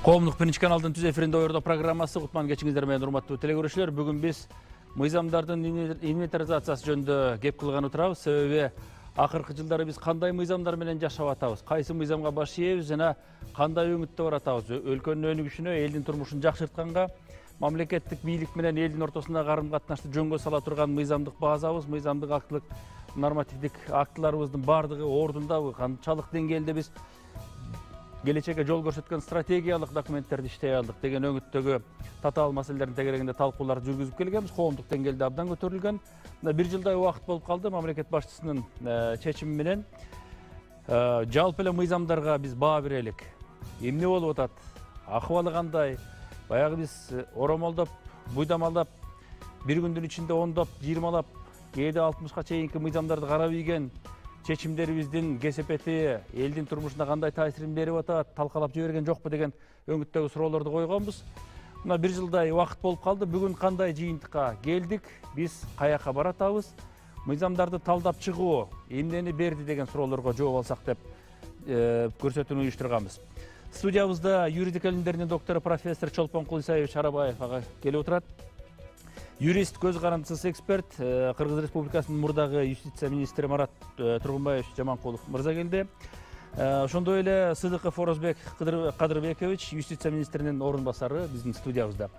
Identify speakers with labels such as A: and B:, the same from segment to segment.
A: Коомдук биринчи каналдын түз эфиринде ойордо программасы кутман кечиңиздер менен урматтуу телекөрүүчүлөр. Бүгүн биз мыйзамдардын инвентаризациясы жөнүндө кеп кылган отурабыз. Себеби акыркы жылдары биз кандай мыйзамдар менен жашап атабыз, кайсы мыйзамга баш ийебиз жана кандай өңүттө баратабыз. Өлкөнүн өнүгүшүнө, элдин турмушун жакшыртканга, мамлекеттик бийлик менен элдин ортосундагы карым-катнашты жөнгө сала турган мыйзамдык базабыз, мыйзамдык актылык, нормативдик актыларыбыздын бардыгы ордундабы, канчалык деңгээлде биз келечекке жол көрсөткөн стратегиялык документтерди иштей алдык деген өңүттөгү татаал маселелердин тегерегинде талкууларды жүргүзүп келгенбиз. Коомдук деңгээлде абдан көтөрүлгөн. Бир жылдай убакыт болуп калды. Мамлекет башчысынын чечими менен жалпы эле мыйзамдарга биз баа берелик. Эмне болуп атат? Акыбалы кандай? Баягы биз оромолдоп, буйдамалдап, бир күндүн ичинде 10доп, 20лап, кээде 60ка чейинки мыйзамдарды карап ийген чечимдерибиздин кесепети элдин турмушуна кандай таасирин берип атат, талкалап жиберген жокпу деген өңүттөгү суроолорду койгонбуз. Мына бир жылдай убакыт болуп калды. Бүгүн кандай жыйынтыкка келдик? Биз каяка баратабыз? Мыйзамдарды талдап чыгуу эмнени берди деген суроолорго жооп алсак деп көрсөтүүнү уюштурганбыз. Студиябызда юридика илимдеринин доктору профессор Чолпонкул Исаевич Арабаев ага келип отурат. Юрист, көз карандысыз эксперт, Кыргыз Республикасынын мурдагы юстиция министри Марат Тургунбаевич Жаманкулов мырза келди. Ошондой эле Сыдыков Орозбек Кадырбекович, юстиция министринин орун басары биздин студиябызда.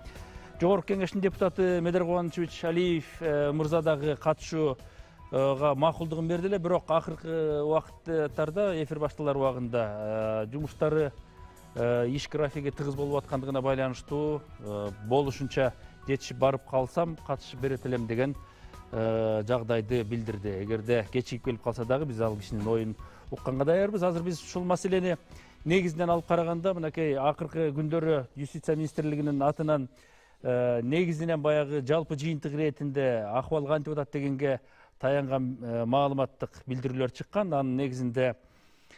A: Жогорку кеңештин депутаты Медер Кубанычевич Алиев мырза дагы катышууга макулдугун берди эле, бирок акыркы убакыттарда эфир башталар убагында жумуштары иш графиги тыгыз болуп аткандыгына байланыштуу болушунча жетишип барып калсам катышып берет элем деген жагдайды билдирди. Эгерде кечигип келип калса дагы биз ал кишинин оюн укканга даярбыз. Азыр биз ушул маселени негизинен алып караганда, мынакей акыркы күндөрү юстиция министрлигинин атынан негизинен баягы жалпы жыйынтык иретинде акыбал кантип атат дегенге таянган маалыматтык билдирүүлөр чыккан. Анын негизинде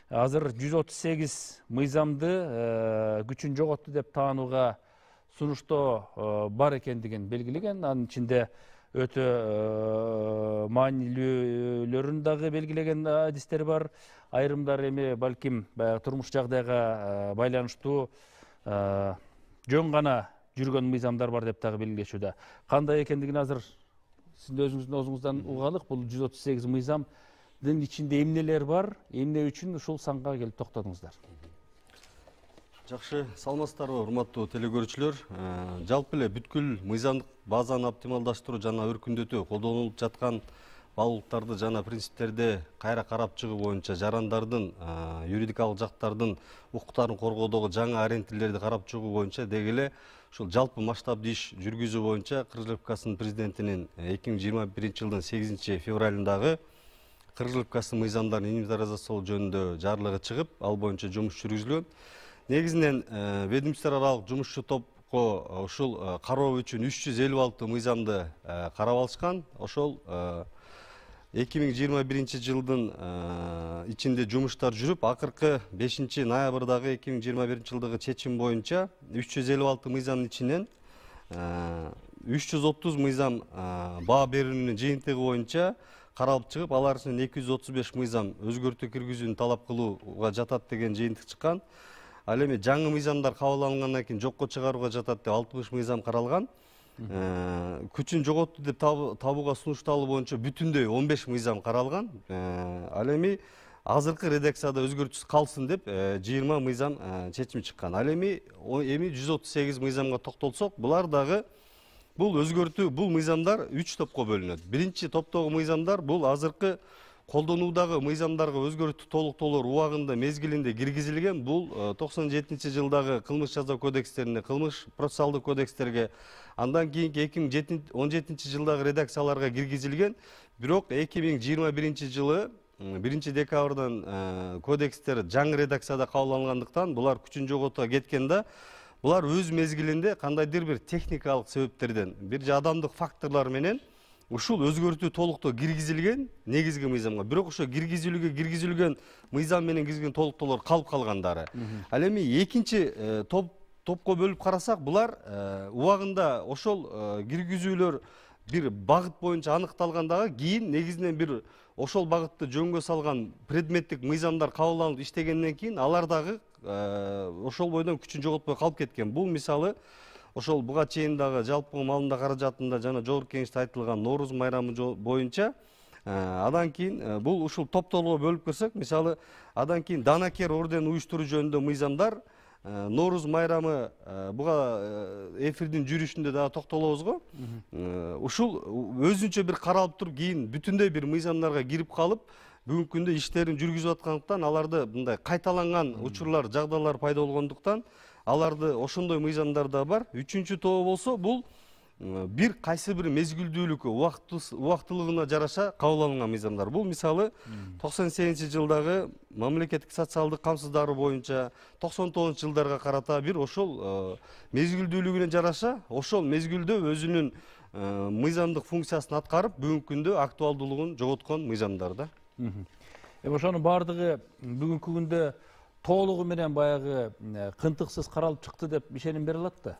A: азыр 138 мыйзамды күчүн жоготту деп таанууга сунуштоо бар экендигин белгилеген. Анын ичинде өтө маанилүүлөрүн дагы белгилеген адистер бар. Айрымдары эми балким турмуш жагдайга байланыштуу жөн гана жүргөн мыйзамдар бар деп дагы белгилешүүдө. Кандай экендигин азыр сиз өзүңүздүн оозуңуздан угалык. Бул 138 мыйзамдын ичинде эмнелер бар, эмне үчүн ушул санга келип токтодуңуздар?
B: Жакшы, саламатсыздарбы, урматтуу телекөрүүчүлөр. Жалпы эле бүткүл мыйзамдык базаны оптималдаштыруу жана өркүндөтүү колдонулуп жаткан баалуулуктарды жана принциптерди кайра карап чыгуу боюнча жарандардын юридикалык жактардын укуктарын коргоодогу жаңы ориентирлерди карап чыгуу боюнча деги эле ушул жалпы масштабдуу иш жүргүзүү боюнча Кыргыз Республикасынын президентинин 2021 жылдын 8 февралындагы Кыргыз Республикасынын мыйзамдарын инвентаризациялоо жөнүндө жарлыгы чыгып, ал боюнча жумуш жүргүзүлгөн. Негизинен ведомство аралык жумушчу топко ушул кароо үчүн 356 мыйзамды карап алышкан. Ошол 2021 жылдын ичинде жумуштар жүрүп, акыркы 5 ноябрдагы 2021 жылдагы чечим боюнча 356 мыйзамдын ичинен 330 мыйзам баа берүүнүн жыйынтыгы боюнча каралып чыгып, алар арасынан 235 мыйзам өзгөртүү киргизүүнү талап кылууга жатат деген жыйынтык чыккан. Ал эми жаңы мыйзамдар кабыл алынгандан кийин жокко чыгарууга жатат деп 60 мыйзам каралган. Күчүн жоготту деп табууга сунушталуу боюнча бүтүндөй 15 мыйзам каралган. Ал эми азыркы редакцияда өзгөртүүсүз калсын деп 20 мыйзам чечим чыккан. Ал эми 138 мыйзамга токтолсок, булар дагы бул өзгөртүү, бул мыйзамдар 3 топко бөлүнөт. Биринчи топтогу мыйзамдар бул азыркы колдонуудагы мыйзамдарга өзгөртүү толуктоолор убагында мезгилинде киргизилген. Бул 97 жылдагы кылмыш жаза кодекстерине, кылмыш процессуалдык кодекстерге, андан кийинки 2017 жылдагы редакцияларга киргизилген. Бирок 2021 жылы 1 декабрдан кодекстер жаңы редакцияда кабыл алынгандыктан булар күчүн жоготууга кеткен да, булар өз мезгилинде кандайдыр бир техникалык себептерден, бир же адамдык факторлор менен ушул өзгөртүү толуктоо киргизилген негизги мыйзамга. Бирок ошо киргизилген мыйзам менен киргизилген толуктоолор калып калгандары. Ал эми экинчи топко бөлүп карасак, булар убагында ошол киргизүүлөр бир багыт боюнча аныкталгандагы кийин негизинен бир ошол багытты жөнгө салган предметтик мыйзамдар кабыл алынып иштегенден кийин алар дагы ошол бойдон күчүн жоготпой калып кеткен. Бул мисалы ошол буга чейин дагы жалпы маалында каражатында жана жогорку кеңеште айтылган Нооруз майрамы боюнча адан кийин бул ушул топтолго бөлүп көрсөк, мисалы адан кийин Данакер орден уюштуруу жөнүндө мыйзамдар, Нооруз майрамы буга эфирдин жүрүшүндө дагы токтолобуз го. Ушул өзүнчө бир каралып туруп, кийин бүтүндөй бир мыйзамдарга кирип калып, бүгүнкү күндө иштерин жүргүзүп аткандыктан, аларды мындай кайталанган учурлар, жагдайлар пайда болгондуктан, аларды ошондой мыйзамдар да бар. Үчүнчү тобу болсо, бул бир кайсы бир мезгилдүүлүккө, убактылыгына жараша кабыл алынган мыйзамдар. Бул мисалы 98-жылдагы мамлекеттик социалдык камсыздандыруу боюнча 99-жылдарга карата бир ошол мезгилдүүлүгүнө жараша, ошол мезгилде өзүнүн мыйзамдык функциясын аткарып, бүгүнкү күндө актуалдуулугун жоготкон мыйзамдар да.
A: Ошонун баардыгы бүгүнкү күндө толугу менен баягы кынтыксыз каралып чыкты деп ишеним бере алат да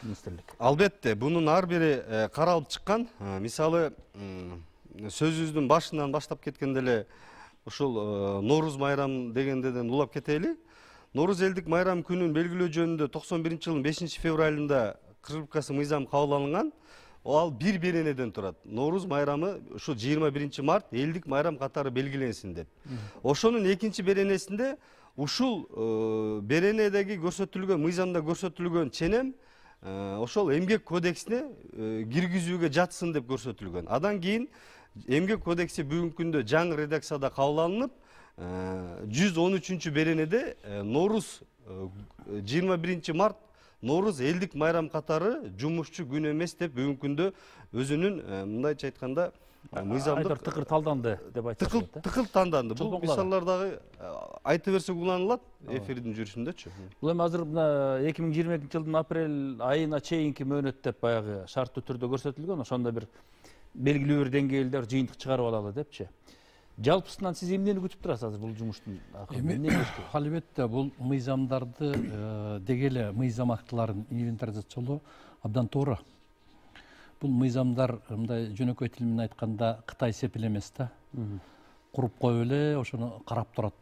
A: министрлик.
B: Албетте, бунун ар бири каралып чыккан. Мисалы, сөзүбүздүн башынан баштап кеткенде эле ушул Нооруз майрамы дегенден улап кетели. Нооруз элдик майрам күнүн белгилөө жөнүндө 91-жылдын 5-февралында Республикасы мыйзам кабыл алынган. Ал бир беренеден турат. Нооруз майрамы ушу 21 март элдик майрам катары белгиленсин деп. Ошонун экинчи беренесинде ушул беренедеги көрсөтүлгөн, мыйзамда көрсөтүлгөн ченем ошол эмгек кодексине киргизүүгө жатсын деп көрсөтүлгөн. Адан кийин эмгек кодекси бүгүнкү күндө жаңы редакцияда кабыл алынып, 113 беренеде Нооруз 21 март Нооруз элдик майрам катары жумушчу күн эмес деп бүгүнкү күндө өзүнүн мындайча айтканда мыйзамдык
A: тыкыр талданды деп айтсак.
B: Тыкыр талданды. Бул мисалдар дагы айтып берсек уланылат эфирдин жүрүшүндөчү.
A: Бул эми азыр 2022-жылдын апрель айына чейинки мөөнөт деп баягы шарттуу түрдө көрсөтүлгөн. Ошондо бир белгилүү бир деңгээлдер жыйынтык чыгарып алалы депчи. Жалпысынан сиз эмнени күтүп турасыз азыр бул жумуштун акырында?
C: Албетте, бул мыйзамдарды дегеле мыйзам актыларын инвентаризациялоо абдан туура. Бул мыйзамдар мындай жөнөкөй тил менен айтканда Кытай сепил эмес да. Куруп коюп эле ошону карап тура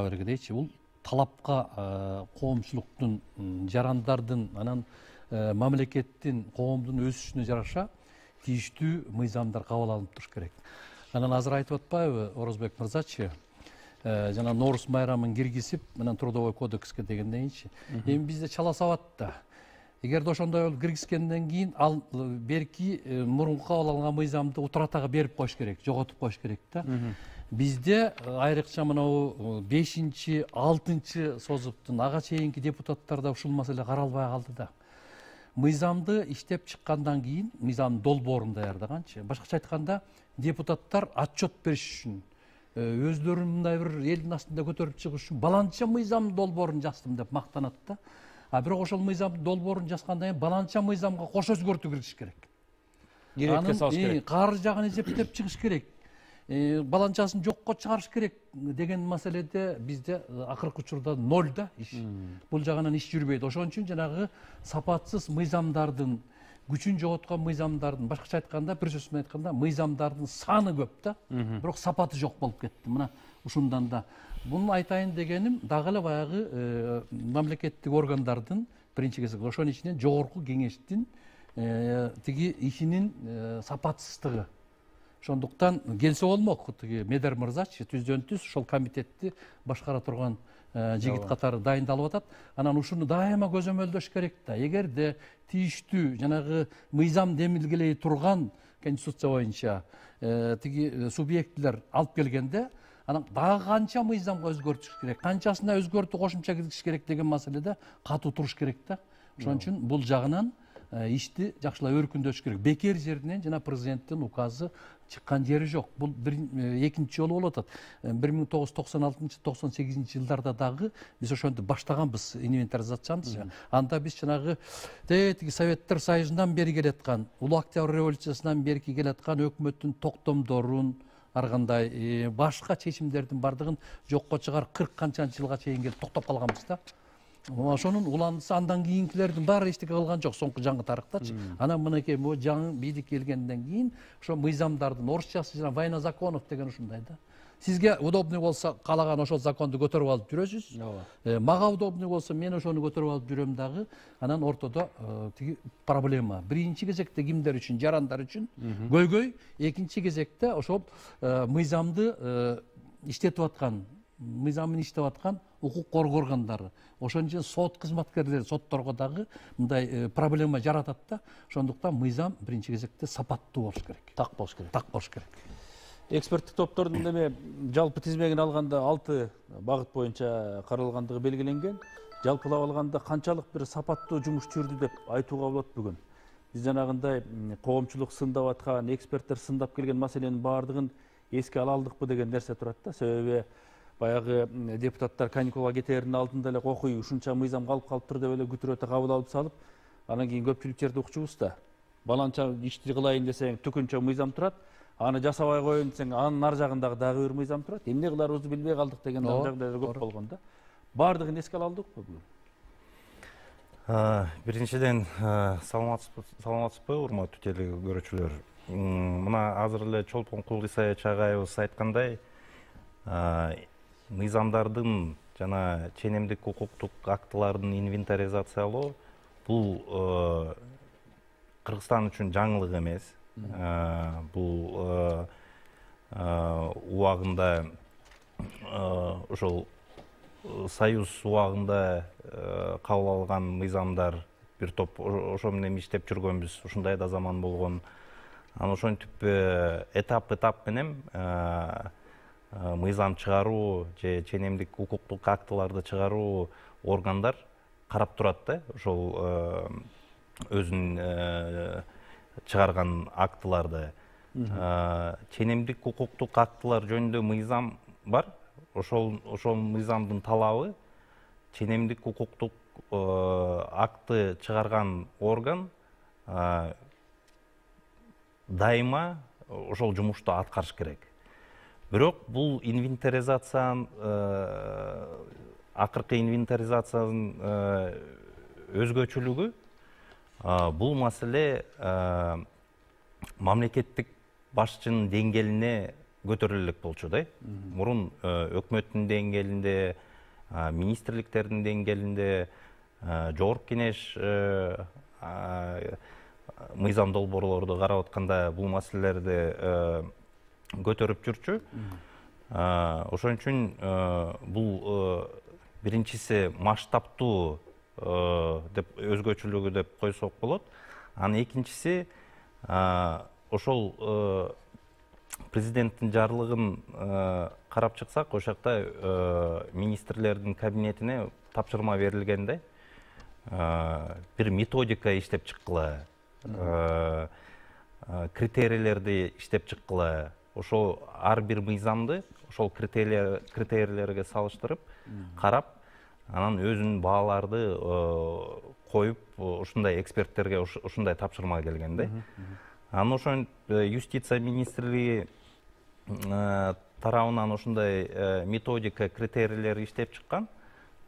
C: бергидейчи. Бул талапка коомчулуктун, жарандардын, анан мамлекеттин, коомдун өсүшүнө жараша тийиштүү мыйзамдар кабыл алынып туруш керек. Анан азыр айтып атпайбы Орозбек мырзачы, жана Нооруз майрамын киргизип, анан трудовой кодекске дегенден кийинчи. Эми бизде чала сабат да. Эгерде ошондой болуп киргизгенден кийин ал берки мурунку кабыл алынган мыйзамды утуратага берип коюш керек, жоготуп коюш керек да. Бизде айрыкча мынау 5-6 созуптун ага чейинки депутаттарда ушул маселе каралбай калды да. Мыйзамды иштеп чыккандан кийин, мыйзамдын долбоорун даярдаганчы, башкача айтканда депутаттар отчет бериш үчүн, өзлөрүн мындай бир элдин астында көтөрүп чыгыш үчүн баланча мыйзам долбоорун жаздым деп мактанат да. Бирок ошол мыйзам долбоорун жазгандан кийин баланча мыйзамга кош өзгөртүү киргизиш керек.
A: Керекке салыш керек.
C: Каржы жагын эсептеп чыгыш керек. Баланчасын жокко чыгарыш керек деген маселеде бизде акыркы учурда ноль да иш. Бул жагынан иш жүрбөйт. Ошон үчүн жанагы сапатсыз мыйзамдардын, күчүн жоготкон мыйзамдардын, башкача айтканда, бир сөз менен айтканда, мыйзамдардын саны көп да, бирок сапаты жок болуп кетти. Мына ушундан да. Буну айтайын дегеним дагы эле баягы мамлекеттик органдардын биринчи кезекте ошонун ичинен жогорку кеңештин тиги ишинин сапатсыздыгы. Ошондуктан келсе болмок, тиги Медер мырзачы түздөн-түз ошол комитетти башкара турган жигит катары дайындалып атат. Анан ушуну дайыма көзөмөлдөш керек да. Эгерде тийиштүү жанагы мыйзам демилгелей турган конституция боюнча тиги субъектилер алып келгенде, анан дагы канча мыйзамга өзгөртүш керек, канчасына өзгөртүү кошумча киргизиш керек деген маселеде катуу туруш керек да. Ошон үчүн бул жагынан ишти жакшылап өркүндөтүш керек. Бекер жеринен жана президенттин указы чыккан жери жок. Бул экинчи жолу болуп атат. 1996-98 жылдарда дагы биз ошентип баштаганбыз инвентаризацияны. Анда биз жанагы тиги Советтер Союзунан бери келаткан, Улуу Октябрь революциясынан бери келаткан өкмөттүн токтомдорун, ар кандай башка чечимдердин бардыгын жокко чыгарып 40 канчанчы жылга чейин келип токтоп калганбыз да. Ошонун уландысы андан кийинкилердин баары эчтеке кылган жок, соңку жаңы тарыхтачы. Анан мынакей жаңы бийлик келгенден кийин ошо мыйзамдардын орусчасы жана война законов деген ушундай да. Сизге удобный болсо каалаган ошол законду көтөрүп алып жүрөсүз. Мага удобный болсо мен ошону көтөрүп алып жүрөм дагы. Анан ортодо тиги проблема. Биринчи кезекте кимдер үчүн? Жарандар үчүн көйгөй. Экинчи кезекте ошол мыйзамды иштетип аткан, мыйзамын иштеп аткан укук коргоо органдары. Ошон үчүн сот кызматкерлери сотторго дагы мындай проблема жаратат да. Ошондуктан мыйзам биринчи кезекте сапаттуу болуш керек.
A: Так болуш керек.
C: Так болуш керек.
A: Эксперттик топтордун деме жалпы тизмегин алганда 6 багыт боюнча каралгандыгы белгиленген. Жалпылап алганда канчалык бир сапаттуу жумуш жүрдү деп айтууга болот бүгүн. Биз жанагындай коомчулук сындап аткан, эксперттер сындап келген маселенин баардыгын эске ала алдыкпы деген нерсе турат да. Себеби баягы депутаттар каникулга кетеринин алдында эле окуй ушунча мыйзам калып калыптыр деп эле күтүрөтө кабыл алып салып, анан кийин көпчүлүк жерде укчубуз да. Баланча ишти кылайын десең түкүнчө мыйзам турат. Аны жасабай коеюн десең, анын ар жагындагы дагы бир мыйзам турат. Эмне кыларыбызды билбей калдык деген жагдайлар көп болгон да. Баардыгын эске ала алдыкпы бүгүн?
D: Биринчиден, саламатсызбы, урматтуу телекөрүүчүлөр. Мына азыр эле Чолпон Кулдисай Чагайыбыз айткандай, мыйзамдардын жана ченемдик укуктук актылардын инвентаризациялоо бул Кыргызстан үчүн жаңылык эмес. Бул убагында ошол Союз убагында кабыл алган мыйзамдар бир топ ошо менен иштеп жүргөнбүз. Ушундай да заман болгон. Анан ошентип этап менен мыйзам чыгаруу же ченемдик укуктук актыларды чыгаруу органдар карап турат да. Ошол өзүнүн чыгарган актыларды. Ченемдик укуктук актылар жөнүндө мыйзам бар. Ошол мыйзамдын талабы ченемдик укуктук акты чыгарган орган дайыма ошол жумушту аткарыш керек. Бирок бул инвентаризациянын акыркы инвентаризациянын өзгөчөлүгү бул маселе мамлекеттик башчынын деңгээлине көтөрүлүлүк болчу да. Мурун өкмөттүн деңгээлинде, министрликтердин деңгээлинде, жогорку кеңеш мыйзам долбоорлорду карап атканда бул маселелерди көтөрүп жүрчү. Ошон үчүн бул биринчиси масштабтуу деп өзгөчөлүгү деп койсок болот. Анан экинчиси ошол президенттин жарлыгын карап чыксак, ошол жакта министрлердин кабинетине тапшырма берилген да. Бир методика иштеп чыккыла, критерийлерди иштеп чыккыла. Ошол ар бир мыйзамды ошол критерийлерге салыштырып, карап, анан өзүнүн бааларды коюп, ушундай эксперттерге ушундай тапшырма келген да. Анан ошон юстиция министрлиги тарабынан ушундай методика, критерийлер иштеп чыккан.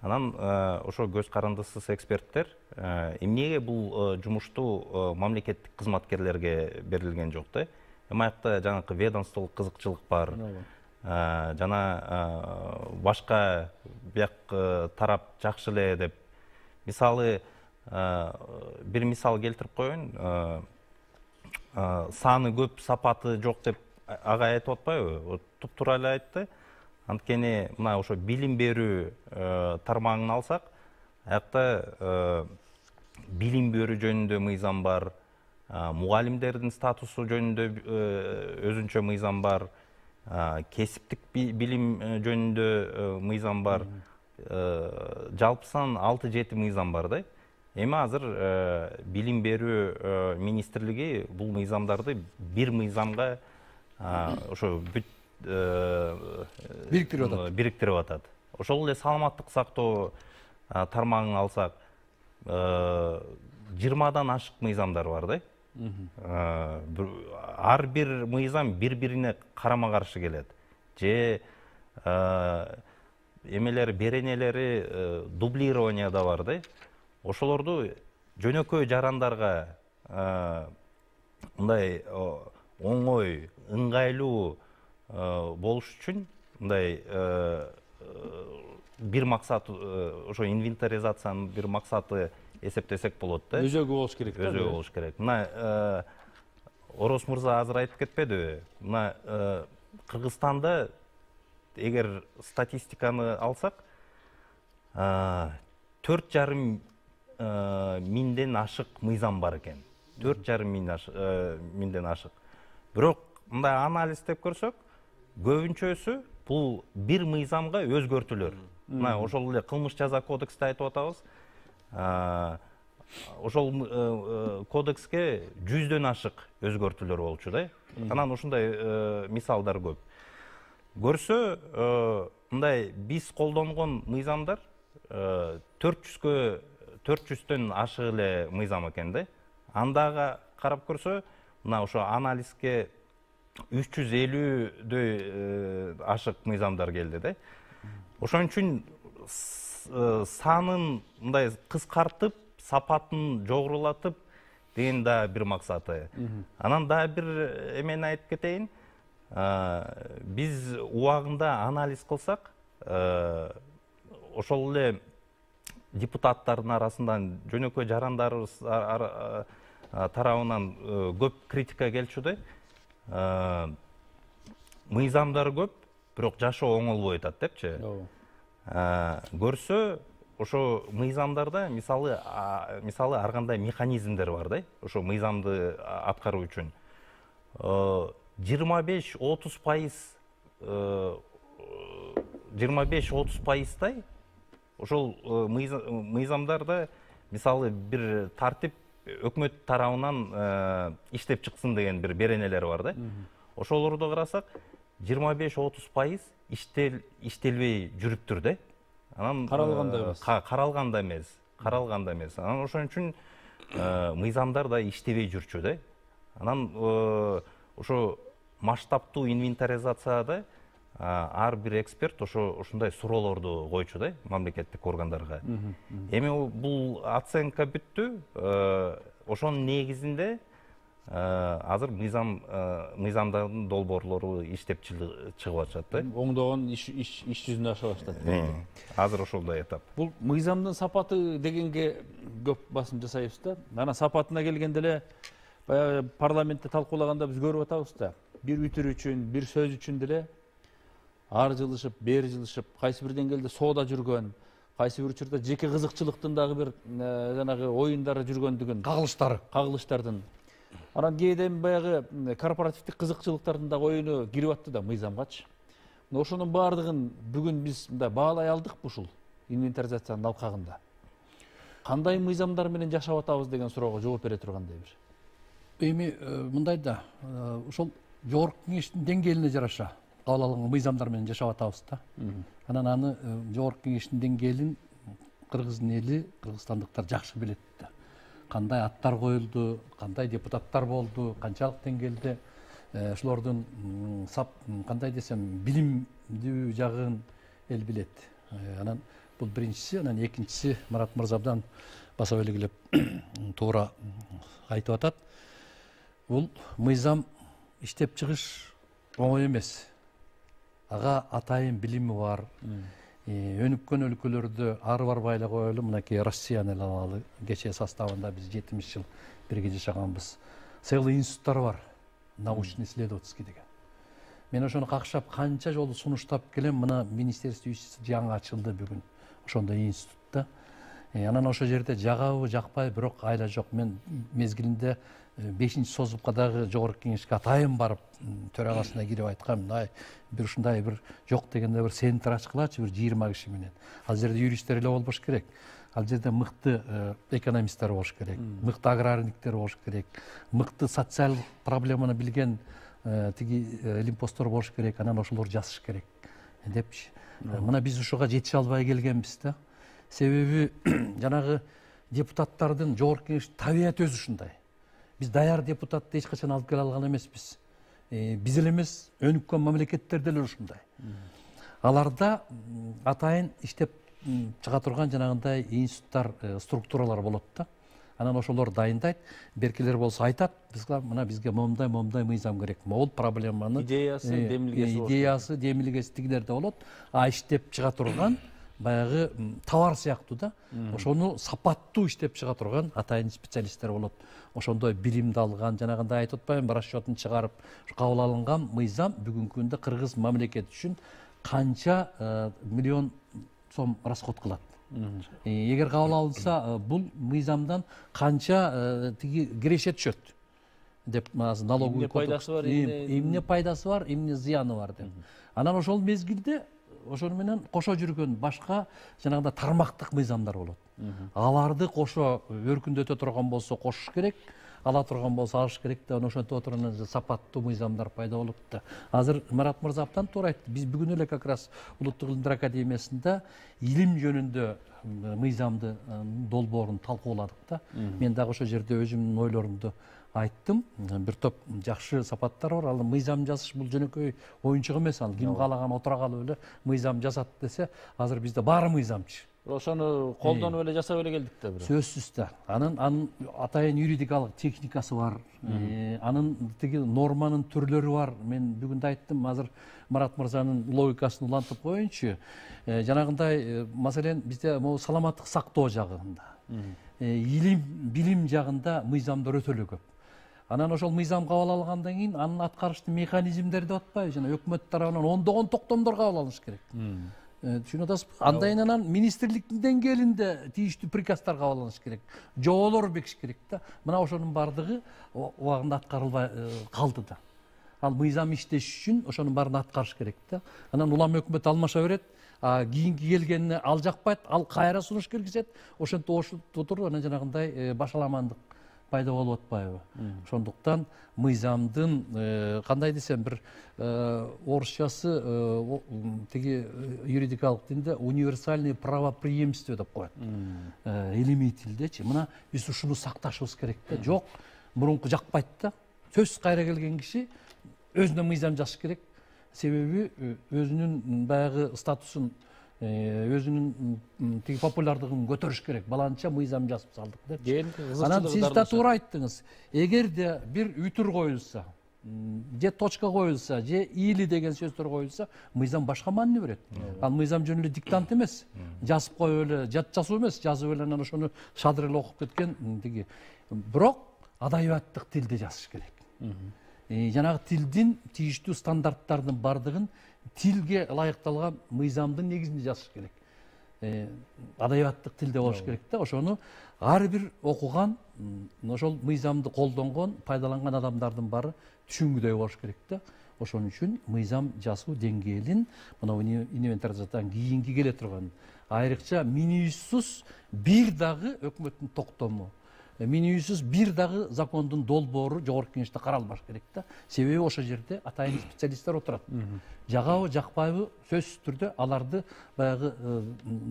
D: Анан ошо көз карандысыз эксперттер эмнеге бул жумушту мамлекеттик кызматкерлерге берилген жок да. Аякта жанакы ведомстволук кызыкчылык бар. Жана башка бияк тарап жакшы эле деп. Мисалы, бир мисал келтирип коеюн. Саны көп, сапаты жок деп ага айтып атпайбы? Туптуура эле айтты. Анткени мына ошо билим берүү тармагын алсак, аякта билим берүү жөнүндө мыйзам бар, мугалимдердин статусу жөнүндө өзүнчө мыйзам бар, кесиптик билим жөнүндө мыйзам бар. Жалпысан 6-7 мыйзам бар да. Эми азыр билим берүү министрлиги бул мыйзамдарды бир мыйзамга ошо бириктирип атат. Ошол эле саламаттык сактоо тармагын алсак, 20дан ашык мыйзамдар бар да. Ар бир мыйзам бири-бирине карама-каршы келет. Же эмелери, беренелери дублирование да бар да. Ошолорду жөнөкөй жарандарга мындай оңой, ыңгайлуу болуш үчүн мындай бир максат, ошо инвентаризациянын бир максаты эсептесек болот да.
A: Өзөгү болуш керек да.
D: Өзөгү болуш керек. Мына Орос мырза азыр айтып кетпедиби? Мына Кыргызстанда эгер статистиканы алсак, 4,5 минден ашык мыйзам бар экен. 4,5 минден ашык. Бирок мындай анализдеп көрсөк, көбүнчөсү бул бир мыйзамга өзгөртүүлөр. Мына ошол эле кылмыш жаза кодексте айтып атабыз. Ошол кодекске 100дөн ашык өзгөртүүлөр болчу да. Анан ушундай мисалдар көп. Көрсө, мындай биз колдонгон мыйзамдар 400дөн ашык эле мыйзам экен да. Андага карап көрсө, мына ошо анализге 350дөй ашык мыйзамдар келди да. Ошон үчүн санын мындай кыскартып, сапатын жогорулатып деген да бир максаты. Анан да бир эмени айтып кетейин. Биз убагында анализ кылсак, ошол эле депутаттардын арасынан, жөнөкөй жарандарыбыз тарабынан көп критика келчү да. Мыйзамдар көп, бирок жашоо оңолбой атат депчи. Көрсө, ошо мыйзамдарда мисалы ар кандай механизмдер бар да, ошо мыйзамды аткаруу үчүн. 25-30%дай ошол мыйзамдарда мисалы бир тартип өкмөт тарабынан иштеп чыксын деген бир беренелер бар да. Ошолорду карасак, 25-30% иштелбей жүрүптүр да. Анан каралганда эмес. Анан ошон үчүн мыйзамдар да иштебей жүрчү да. Анан ошо масштабтуу инвентаризацияда ар бир эксперт ошондой суроолорду койчу да мамлекеттик органдарга. Эми бул оценка бүттү. Ошонун негизинде азыр мыйзамдардын долбоорлору иштеп чыгып атышат да.
A: Оңдогон иш жүзүнө аша баштады.
D: Азыр ошолдой этап.
A: Бул мыйзамдын сапаты дегенге көп басым жасайбыз да. Анан сапатына келгенде эле баягы парламентте талкуулаганда биз көрүп атабыз да. Бир үтүр үчүн, бир сөз үчүн деле ар жылышып, бери жылышып, кайсы бир деңгээлде соода жүргөн, кайсы бир учурда жеке кызыкчылыктын дагы бир жанагы оюндары жүргөндүгүн, кагылыштардын. Анан кээде баягы корпоративдик кызыкчылыктардын дагы оюну кирип атты да мыйзамгачы. Ошонун баардыгын бүгүн биз мындай баалай алдыкпы ушул инвентаризациянын алкагында. Кандай мыйзамдар менен жашап атабыз деген суроого жооп бере тургандай бир.
C: Эми мындай да, ошол жогорку кеңештин деңгээлине жараша кабыл алынган мыйзамдар менен жашап атабыз да. Анан аны жогорку кеңештин деңгээлин кыргыздын эли, кыргызстандыктар жакшы билет да. Кандай аттар коюлду, кандай депутаттар болду, канчалык деңгээлде ошолордун кандай десем билимдүү жагын эл билет. Анан бул биринчиси, анан экинчиси Марат мырза абдан баса белгилеп туура айтып атат. Бул мыйзам иштеп чыгыш оңой эмес. Ага атайын билими бар. Өнүккөн өлкөлөрдө ары барбай эле коелу, мынакей Россияны эле алалы. Кечээ составында биз 70 жыл бирге жашаганбыз. Целый институттар бар. Научно-исследовательский деген. Мен ошону какшап канча жолу сунуштап келем, мына министерство юстиция жаңы ачылды бүгүн. Ошондой институтта. Анан ошол жерде жагабы, жакпай, бирок айла жок. Мен мезгилинде 5-чи созупка дагы жогорку кеңешке атайын барып, төрагасына кирип айткам, мындай бир ушундай бир жок дегенде бир центр ачкылачы бир 20 киши менен. Ал жерде юристтер эле болбош керек. Ал жерде мыкты экономисттер болуш керек, мыкты аграрниктер болуш керек, мыкты социалдык проблеманы билген тиги лимпостор болуш керек, анан ошолор жазыш керек депчи. Мына биз ушуга жетише албай келгенбиз да. Себеби жанагы депутаттардын жогорку кеңеш табияты өзү ушундай. Биз даяр депутатты эч качан алып келе алган эмеспиз. Биз эле эмес, өнүккөн мамлекеттерде эле ушундай. Аларда атайын иштеп чыга турган жанагындай институттар, структуралар болот да. Анан ошолор дайындайт, беркелер болсо айтат, бизге момундай мыйзам керек. Могул проблеманы идеясы, демилгеси тигилерде болот. А иштеп чыга турган баягы товар сыяктуу да. Ошону сапаттуу иштеп чыга турган атайын специалисттер болот. Ошондой билимди алган, жанагындай айтып атпайбы, расчётун чыгарып кабыл алынган мыйзам бүгүнкү күндө Кыргыз мамлекети үчүн канча миллион сом расход кылат. Эгер кабыл алынса, бул мыйзамдан канча тиги кирешет түшөт деп налоговый кодекс. Эмне пайдасы бар, эмне зыяны бар деп. Анан ошол мезгилде ошону менен кошо жүргөн башка жанагындай тармактык мыйзамдар болот. Аларды кошо өркүндөтө турган болсо кошуш керек, ала турган болсо алыш керек да, ошентип отурган сапаттуу мыйзамдар пайда болуп да. Азыр Марат мырза абдан туура айтты. Биз бүгүн эле как раз Улуттук илимдер академиясында илим жөнүндө мыйзамды долбоорун талкууладык да. Мен дагы ошол жерде өзүмдүн ойлорумду айттым. Бир топ жакшы сапаттар бар. Ал мыйзам жазыш бул жөнөкөй оюнчук эмес. Ал ким каалаган отура калып эле мыйзам жазат десе, азыр бизде баары мыйзамчы.
A: Ошону колдонуп эле жасап эле келдик да.
C: Сөзсүз да. Анын атайын юридикалык техникасы бар. Анын тиги норманын түрлөрү бар. Мен бүгүн да айттым, азыр Марат мырзанын логикасын улантып коеюнчу. Жанагындай, маселен, бизде могу саламаттык сактоо жагында, илим, билим жагында мыйзамдар өтө эле көп. Анан ошол мыйзам кабыл алгандан кийин анын аткарыштуу механизмдери деп атпайбы, жана өкмөт тарабынан ондогон токтомдор кабыл алыныш керек. Түшүнүп атасызбы? Андайын анан министрликтин деңгээлинде тийиштүү приказдар кабыл алыныш керек. Жоболор бекиш керек да. Мына ошонун бардыгы убагында аткарылбай калды да. Ал мыйзам иштеш үчүн ошонун баарын аткарыш керек да. Анан улам өкмөт алмаша берет, кийинки келгенине ал жакпайт, ал кайра сунуш киргизет, ошентип отуруп анан жанагындай башаламандык пайда болуп атпайбы. Ошондуктан мыйзамдын кандай десем, бир орусчасы тиги юридикалык тилде универсальный правопреемство деп коет. Илимий тилдечи. Мына биз ушуну сакташыбыз керек да. Жок, мурунку жакпайт да. Сөз кайра келген киши өзүнө мыйзам жазыш керек. Себеби өзүнүн баягы статусун, өзүнүн тиги популярдыгын көтөрүш керек. Баланча мыйзам жазып салдык деп. Анан сиз да туура айттыңыз. Эгерде бир үтүр коюлса, же точка коюлса, же или деген сөздөр коюлса, мыйзам башка маани берет. Ал мыйзам жөн эле диктант эмес. Жазып коюп эле, жат жазуу эмес, жазып эле анан ошону шадыр эле окуп кеткен тиги. Бирок адабияттык тилде жазыш керек. Жанагы тилдин тийиштүү стандарттардын бардыгын тилге ылайыкталган мыйзамдын негизинде жазыш керек. Адабияттык тилде болуш керек да. Ошону ар бир окуган, ошол мыйзамды колдонгон, пайдаланган адамдардын баары түшүнгүдөй болуш керек да. Ошон үчүн мыйзам жазуу деңгээлин мына инвентаризациядан кийинки келе турган айрыкча минуйсуз бир дагы өкмөттүн токтому, минуйсуз бир дагы закондун долбоору жогорку кеңеште каралбаш керек да. Себеби ошол жерде атайын специалисттер отурат. Жагабы, жакпайбы, сөзсүз түрдө аларды баягы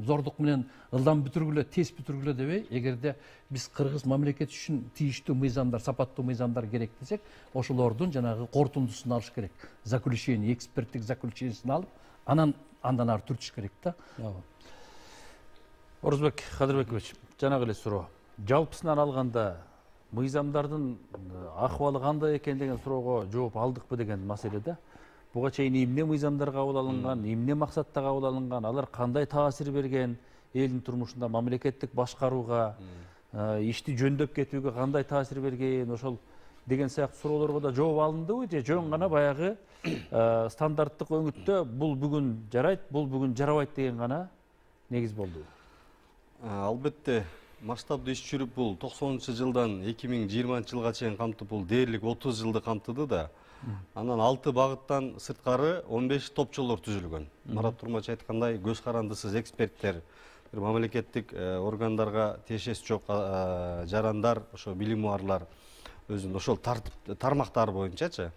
C: зордук менен ылдам бүтүргүлө, тез бүтүргүлө дебей, эгерде биз Кыргыз мамлекети үчүн тийиштүү мыйзамдар, сапаттуу мыйзамдар керек десек, ошолордун жанагы корутундусун алыш керек. Заключение, эксперттик заключениесин алып, андан ары түртүш керек да.
A: Орузбек Кадырбекович, жанагы эле суроо. Жалпысынан алганда мыйзамдардын акыбалы кандай экен деген суроого жооп алдыкпы деген маселеде. Буга чейин эмне мыйзамдар кабыл алынган, эмне максатта кабыл алынган, алар кандай таасир берген элдин турмушунда, мамлекеттик башкарууга, ишти жөндөп кетүүгө кандай таасир берген, ошол деген сыяктуу суроолорго да жооп алындыбы же жөн гана баягы стандарттык өңүттө бул бүгүн жарайт, бул бүгүн жарабайт деген гана негиз болду?
B: Албетте масштабдуу иш жүрүп бул 90-жылдан 2020 жылга чейин камтып бул дээрлик 30 жылды камтыды да. Анан 6 багыттан сырткары 15 топчолор түзүлгөн. Марат Турмач айткандай, көз карандысыз эксперттер, бир мамлекеттик органдарга тиешеси жок жарандар, ошо билим барлар өзүнүн ошол тармактары боюнчачы.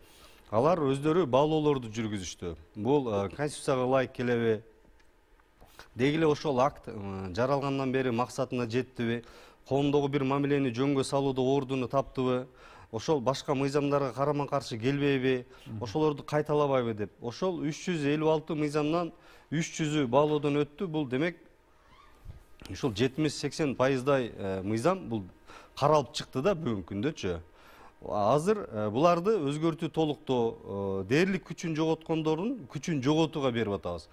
B: Алар өздөрү баалоолорду жүргүзүштү. Бул конституцияга ылайык келеби? Деги эле ошол акт жаралгандан бери максатына жеттиби? Коомдогу бир мамилени жөнгө салууда ордуну таптыбы? Ошол башка мыйзамдарга карама каршы келбейби? Ошолорду кайталабайбы деп. Ошол 356 мыйзамдан 300-ü баалоодон өттү. Бул демек ошол 70-80% мыйзам бул каралып чыкты да бүгүнкү күндөчү. Азыр буларды өзгөртүү толуктоо дээрлик күчүн жоготкондордун күчүн жоготууга берип атабыз.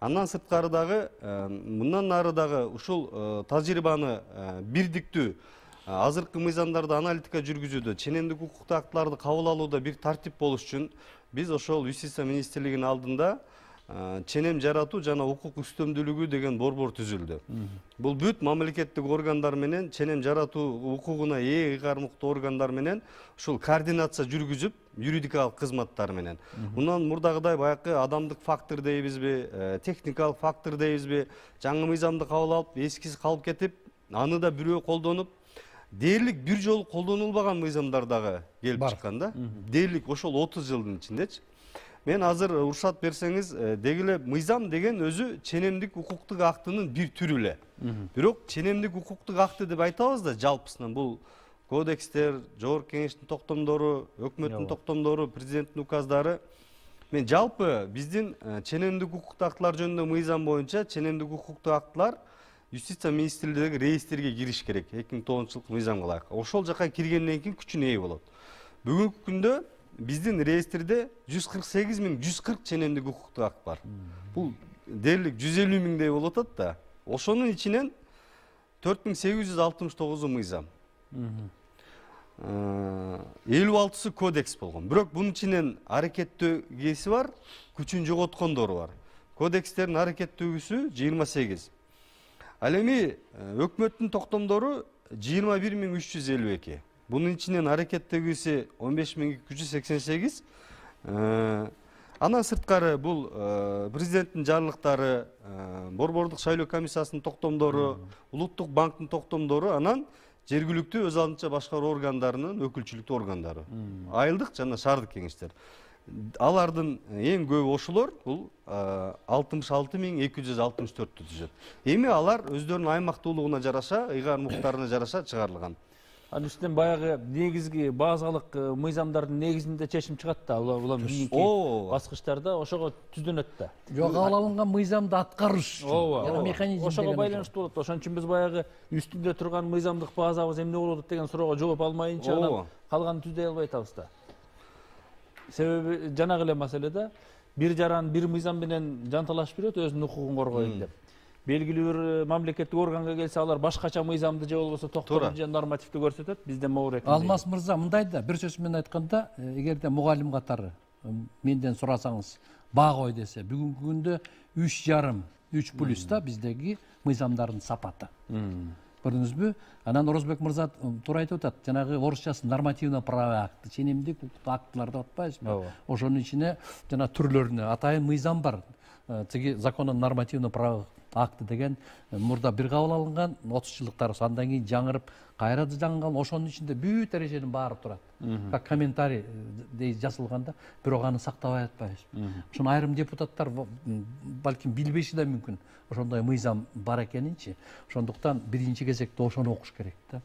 B: Андан сырткары дагы мындан нары дагы ушул тажрыйбаны бирдиктүү азыркы мыйзамдарды аналитика жүргүзүүдө ченемдик укуктук актыларды кабыл алууда бир тартип болуш үчүн биз ошол Юстиция министрлигинин алдында ченем жаратуу жана укук үстөмдүүлүгү деген борбор түзүлдү. Бул бүт мамлекеттик органдар менен ченем жаратуу укугуна ээ ыйгармыктуу органдар менен ушул координация жүргүзүп, юридикалык кызматтар менен. Мындан мурдагыдай баягы адамдык фактор дейбизби, техникалык фактор дейбизби, жаңы мыйзамды кабыл алып, эскиси калып кетип, аны да бирөө колдонуп, дээрлик бир жолу колдонулбаган мыйзамдар дагы келип чыккан да. Дээрлик ошол 30 жылдын ичиндечи. Мен азыр уруксат берсеңиз, дегиле мыйзам деген өзү ченемдик укуктук актынын бир түрү эле. Бирок ченемдик укуктук акты деп айтабыз да, жалпысынан бул кодекстер, жогорку кеңештин токтомдору, өкмөттүн токтомдору, президенттин указдары. Мен жалпы биздин ченемдик укуктук актылар жөнүндө мыйзам боюнча ченемдик укуктук актылар Юстиция министрлигиндеги реестрге кириш керек. 2009 жылкы мыйзамга ылайык. Ошол жака киргенден кийин күчүнө ээ болот. Бүгүнкү күндө биздин реестрде 148.140 ченемдик укуктук акт бар. Бул дээрлик 150.000дей болуп атат да. Ошонун ичинен 4869 мыйзам. 56-сы кодекс болгон. Бирок бунун ичинен аракеттөөгеси бар, күчүн жоготкондору бар. Кодекстердин аракеттөөгүсү 28. Ал эми өкмөттүн токтомдору 21.352. Bunun içinden harekettegisi 15.288. Анан сырткары бул президенттин жарлыктары, борбордук шайлоо комиссиясынын токтомдору, улуттук банктын токтомдору, анан жергиликтүү өз алдынча башкаруу органдарынын өкүлчүлүктүү органдары. Айылдык жана шаардык кеңештер. Алардын эң көбү ошолор бул 66.264 түзөт. Эми алар өздөрүнүн аймактуулугуна жараша, ыйгармыктарына жараша чыгарылган.
A: Анын үстүнөн баягы негизги базалык мыйзамдардын негизинде чечим чыгат да, улам кийинки баскычтарда ошого түзүнөт да.
C: Жок, кабыл алынган мыйзамды аткарыш жана механизм
A: ошого байланыштуу болот. Ошон үчүн биз баягы үстүндө турган мыйзамдык базабыз эмне болот деген суроого жооп алмайынча анан калганын түздөй албай атабыз да. Себеби жанагы эле маселеде бир жаран бир мыйзам менен жанталашып жүрөт, өзүнүн укугун коргойт деп. Белгилүү бир мамлекеттик органга келсе, алар башкача мыйзамды же болбосо токтомду же нормативди көрсөтөт. Бизде могу экен.
C: Алмаз мырза, мындай да, бир сөз менен айтканда, эгерде мугалим катары менден сурасаңыз, баа кой десе, бүгүнкү күндө 3,5, 3+ да биздеги мыйзамдардын сапаты. Көрдүңүзбү? Анан Орозбек мырза туура айтып атат, жанагы орусчасы нормативно-правовой акты, ченемдик актыларды атпайбызбы? Ошонун ичине жана түрлөрүнө атайын мыйзам бар. Тиги законун нормативно-правовой акты деген мурда бир кабыл алынган 30 жылдыктар, андан кийин жаңырып, кайра жаңырган, ошонун ичинде бүт эреженин баары турат. Как комментарий дей жазылганда, бирок аны сактабай атпайбыз. Ошону айрым депутаттар балким билбеши да мүмкүн. Ошондой мыйзам бар экенинчи. Ошондуктан биринчи кезекте ошону окуш керек да.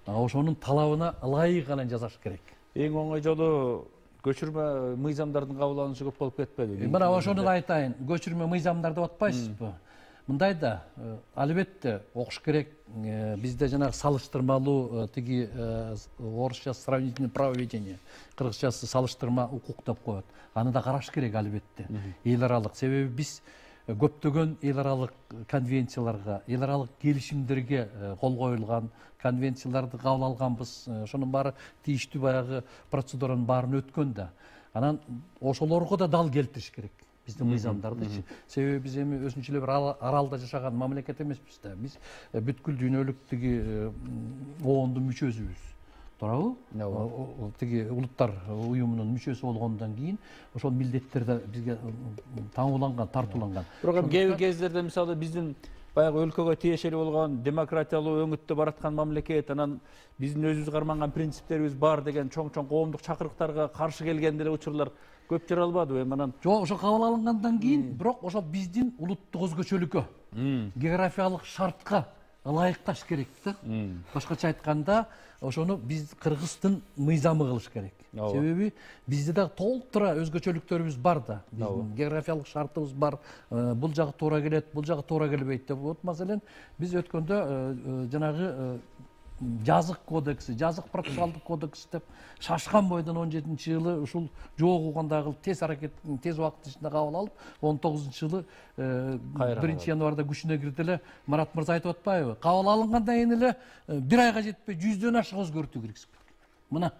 C: Ошонун талабына ылайык анан жасаш керек.
A: Эң оңой жолу көчүрмө мыйзамдардын кабыл алынышы көп болуп кетпеди.
C: Мына ошону да айтайын. Көчүрмө мыйзамдар деп атпайсызбы? Мындай да, албетте окуш керек. Бизде жанагы салыштырмалуу тиги орусча сравнительное правоведение, кыргызчасы салыштырма укук деп коет. Аны да караш керек албетте. Эл аралык, себеби биз көптөгөн эл аралык конвенцияларга, эл аралык келишимдерге кол коюлган, конвенцияларды кабыл алганбыз. Ошонун баары тийиштүү баягы процедуранын баарын өткөн да. Анан ошолорго да дал келтириш керек. Биздин мыйзамдардычы. Себеби биз эми өзүнчө эле бир аралда жашаган мамлекет эмеспиз да. Биз бүткүл дүйнөлүк тиги оондун мүчөсүбүз. Туурабы? Тиги улуттар уюмунун мүчөсү болгондон кийин ошол милдеттер да бизге таңууланган, тартууланган.
A: Бирок кээ бир кездерде мисалы биздин баягы өлкөгө тиешелүү болгон демократиялуу өңүттө бараткан мамлекет, анан биздин өзүбүз карманган принциптерибиз бар деген чоң-чоң коомдук чакырыктарга каршы келген деле учурлар көп жаралбадыбы эми анан?
C: Жок, ошо кабыл алынгандан кийин, бирок ошол биздин улуттук өзгөчөлүккө, географиялык шартка ылайыкташ керек да. Башкача айтканда, ошону биз кыргыздын мыйзамы кылыш керек. Себеби бизде да толтура өзгөчөлүктөрүбүз бар да. Биздин географиялык шартыбыз бар. Бул жагы туура келет, бул жагы туура келбейт деп. Вот маселен, биз өткөндө жанагы жазык кодекси, жазык процессуалдык кодекс деп шашкан бойдон 17-жылы ушул жогугандай кылып тез аракеттин тез убакыт ичинде кабыл алып, 19-жылы 1-январда күчүнө кирди эле. Марат мырза айтып атпайбы? Кабыл алынгандан кийин эле 1 айга жетпей 100дөн ашык өзгөртүү киргизип келген. Мына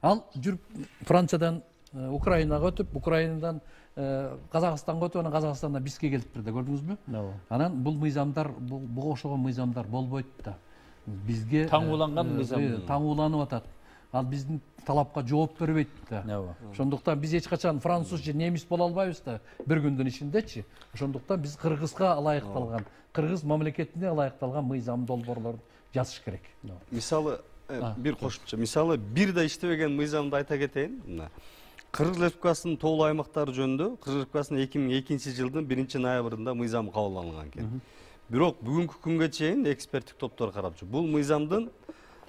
C: ал жүрүп Франциядан Украинага өтүп, Украинадан Казакстанга өтүп, анан Казакстандан бизге келип кирди, көрдүңүзбү? Анан бул мыйзамдар, буга окшогон мыйзамдар болбойт да. Бизге
A: таңууланган мыйзам
C: таңууланып атат. Ал биздин талапка жооп бербейт да. Ошондуктан биз эч качан француз же немис боло албайбыз да бир күндүн ичиндечи. Ошондуктан биз кыргызга ылайыкталган, кыргыз мамлекетине ылайыкталган мыйзам долбоорлорду жазыш керек.
B: Мисалы бир кошумча, мисалы бир да иштебеген мыйзамды айта кетейин. Мына Кыргыз Республикасынын тоолуу аймактары жөнүндө Кыргыз Республикасынын 2002-жылдын 1-ноябрында мыйзам кабыл алынган экен. Бирок бүгүнкү күнгө чейин эксперттик топтор карап жүр. Бул мыйзамдын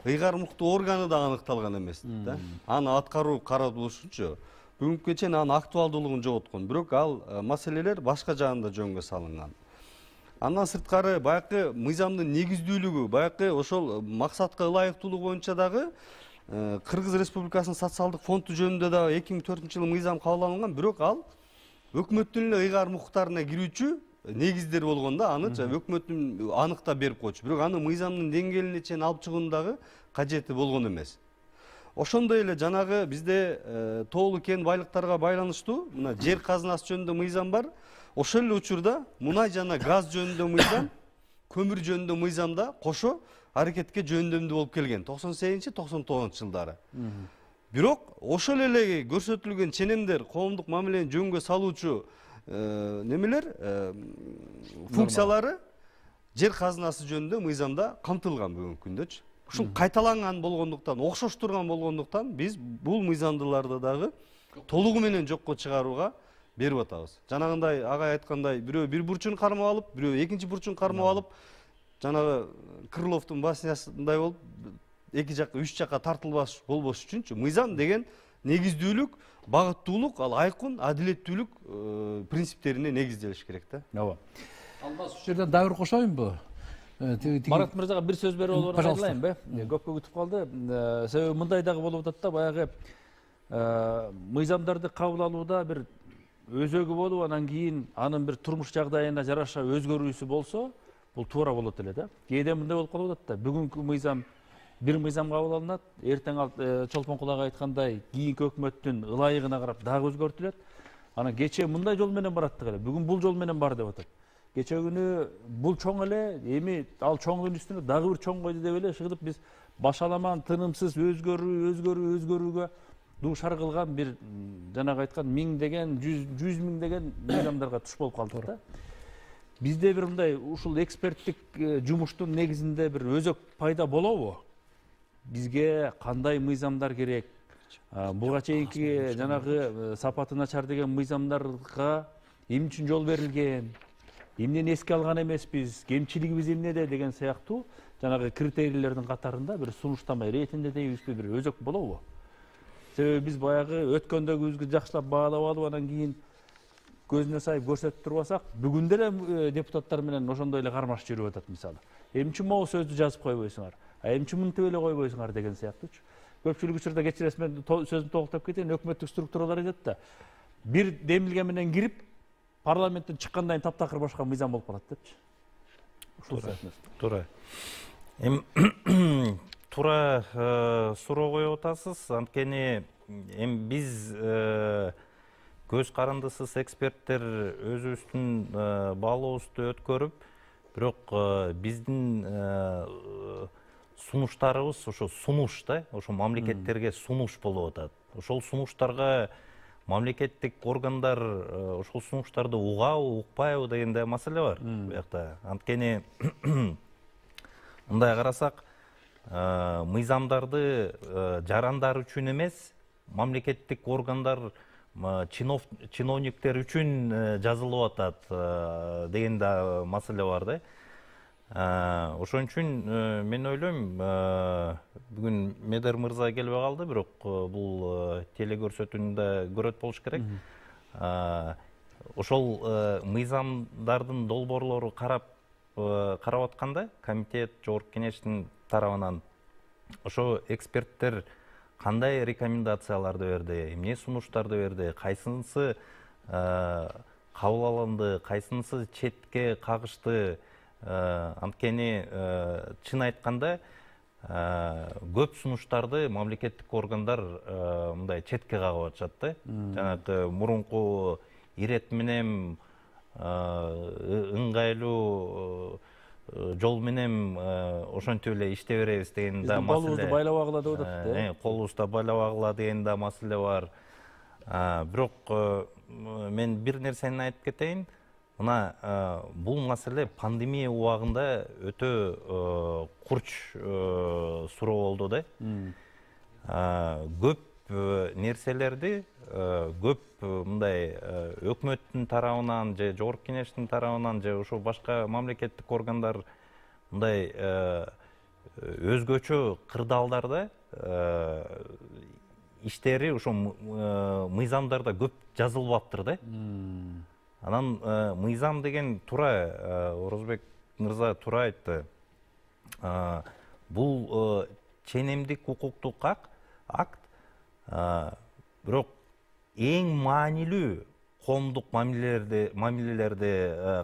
B: ыйгармуктуу органы да аныкталган эмес да. Аны аткаруу каралыш үчүнчү бүгүнкү чейин анын актуалдуулугун жоготкон. Бирок ал маселелер башка жагында жөнгө салынган. Андан сырткары баягы мыйзамдын негиздүүлүгү, баягы ошол максатка ылайыктуулугу боюнча дагы Кыргыз Республикасынын социалдык фонду жөнүндө да 2004-жылы мыйзам кабыл алынган. Бирок ал өкмөттүн эле ыйгарым укуктарына кирүүчү негиздер болгондо аны өкмөттүн аныктап берип койчу. Бирок аны мыйзамдын деңгээлине чейин алып чыгуунун дагы кажети болгон эмес. Ошондой эле жанагы бизде тоолуу кен байлыктарга байланыштуу мына жер казынасы жөнүндө мыйзам бар. Ошол эле учурда мунай жана газ жөнүндө мыйзам, көмүр жөнүндө мыйзам да кошо аракетке жөндөмдүү болуп келген 98-99-жылдары. Бирок ошол эле көрсөтүлгөн ченемдер, коомдук мамилени жөнгө салуучу немелер функциялары жер казынасы жөнүндө мыйзамда камтылган бүгүнкү күндөчү. Ушул кайталанган болгондуктан, окшоштурган болгондуктан биз бул мыйзамдууларды дагы толугу менен жокко чыгарууга берип атабыз. Жанагындай агай айткандай, бирөө бир бурчун кармап алып, бирөө экинчи бурчун кармап алып, жанагы Крыловдун баснясындай болуп, эки жакка, үч жакка тартылбаш болбош үчүнчү мыйзам деген негиздүүлүк, багыттуулук, ал айкын, адилеттүүлүк принциптерине негизделиш керек да.
C: Ооба. Алмаз ушул жерден дагы бир кошоюнбу?
A: Марат мырзага бир сөз берип алып кайрылайынбы? Көпкө күтүп калды. Себеби мындай дагы болуп атат да, баягы мыйзамдарды кабыл алууда бир өзөгү болуп, анан кийин анын бир турмуш жагдайына жараша өзгөрүүсү болсо, бул туура болот эле да. Кээде мындай болуп калып атат да. Бүгүнкү мыйзам бир мыйзам кабыл алынат, эртең ал Чолпон Кулак айткандай кийинки өкмөттүн ылайыгына карап дагы өзгөртүлөт. Анан кече мындай жол менен бараттык эле, бүгүн бул жол менен бар деп атат. Кече күнү бул чоң эле, эми ал чоңдун үстүнө дагы бир чоң койду деп эле шыгып биз башаламан тынымсыз өзгөрүүгө дуушар кылган бир жанагы айткан миңдеген, жүз миңдеген мыйзамдарга туш болуп калдык да. Бизде бир мындай ушул эксперттик жумуштун негизинде бир өзөк пайда болобу? Бизге кандай мыйзамдар керек? Буга чейинки жанагы сапаты начар деген мыйзамдарга эмне үчүн жол берилген? Эмнени эске алган эмеспиз? Кемчилигибиз эмнеде деген сыяктуу жанагы критерийлердин катарында бир сунуштама иретинде дейбизби, бир өзөк болобу? Себеби биз баягы өткөндөгүбүзгү жакшылап баалап алып, анан кийин көзүнө сайып көрсөтүп турбасак, бүгүн деле депутаттар менен ошондой эле кармаш жүрүп атат мисалы. Эмне үчүн могу сөздү жазып койбойсуңар? Эмне үчүн мынтип эле койбойсуңар деген сыяктуучу. Көпчүлүк учурда кечиресиз, мен сөзүмдү токтоп кетейин, өкмөттүк структуралар айтат да. Бир демилге менен кирип, парламенттен чыккандан кийин таптакыр башка мыйзам болуп калат депчи.
D: Туура. Эми туура суроо коюп атасыз. Анткени эми биз көз карандысыз эксперттер өзүбүздүн баалообузду өткөрүп, бирок биздин сунуштарыбыз ошо сунуш да, ошо мамлекеттерге сунуш болуп атат. Ошол сунуштарга мамлекеттик органдар ошол сунуштарды угабы, укпайбы дегенде маселе бар буякта. Анткени мындай карасак, мыйзамдарды жарандар үчүн эмес, мамлекеттик органдар, чиновниктер үчүн жазылып атат деген да маселе бар да. Ошон үчүн мен ойлойм, бүгүн Медер мырза келбей калды, бирок бул телекөрсөтүүнү да көрөт болуш керек. Ошол мыйзамдардын долбоорлору карап атканда комитет, жогорку кеңештин тарабынан ошо эксперттер кандай рекомендацияларды берди, эмне сунуштарды берди, кайсынысы кабыл алынды, кайсынысы четке кагышты. Анткени чын айтканда көп сунуштарды мамлекеттик органдар мындай четке кагып атышат да. Жанагы мурунку ирет менен ыңгайлуу жол менен ошентип эле иштей беребиз деген да маселе.
A: Колубузду байлап агыла деп атат.
D: Колубузду байлап агыла деген да маселе бар. Бирок мен бир нерсени айтып кетейин. Мына бул маселе пандемия убагында өтө курч суроо болду да. Көп нерселерди көп мындай өкмөттүн тарабынан же жогорку кеңештин тарабынан же ошо башка мамлекеттик органдар мындай өзгөчө кырдаалдарда иштери ошо мыйзамдарда көп жазылбаптыр да. Анан мыйзам деген туура Орозбек мырза туура айтты. Бул ченемдик укуктук акт, бирок эң маанилүү коомдук мамилелерди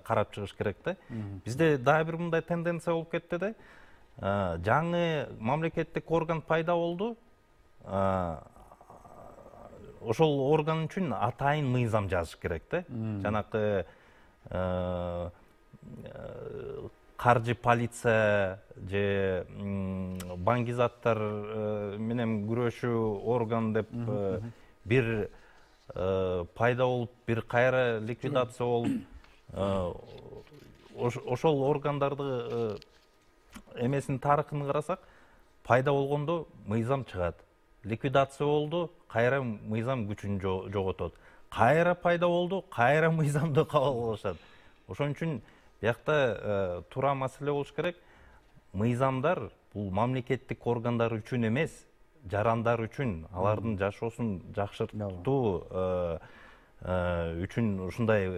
D: карап чыгыш керек да. Бизде дагы бир мындай тенденция болуп кетти да. Жаңы мамлекеттик орган пайда болду. Ошол орган үчүн атайын мыйзам жазыш керек да. Жанакы каржы полиция же баңгизаттар менен күрөшүү орган деп бир пайда болуп, бир кайра ликвидация болуп, ошол органдарды эмесин тарыхын карасак, пайда болгондо мыйзам чыгат. Ликвидация болду, кайра мыйзам күчүн жоготот. Кайра пайда болду, кайра мыйзамды кабыл алышат. Ошон үчүн биякта туура маселе болуш керек. Мыйзамдар бул мамлекеттик органдар үчүн эмес, жарандар үчүн, алардын жашоосун жакшыртуу үчүн ушундай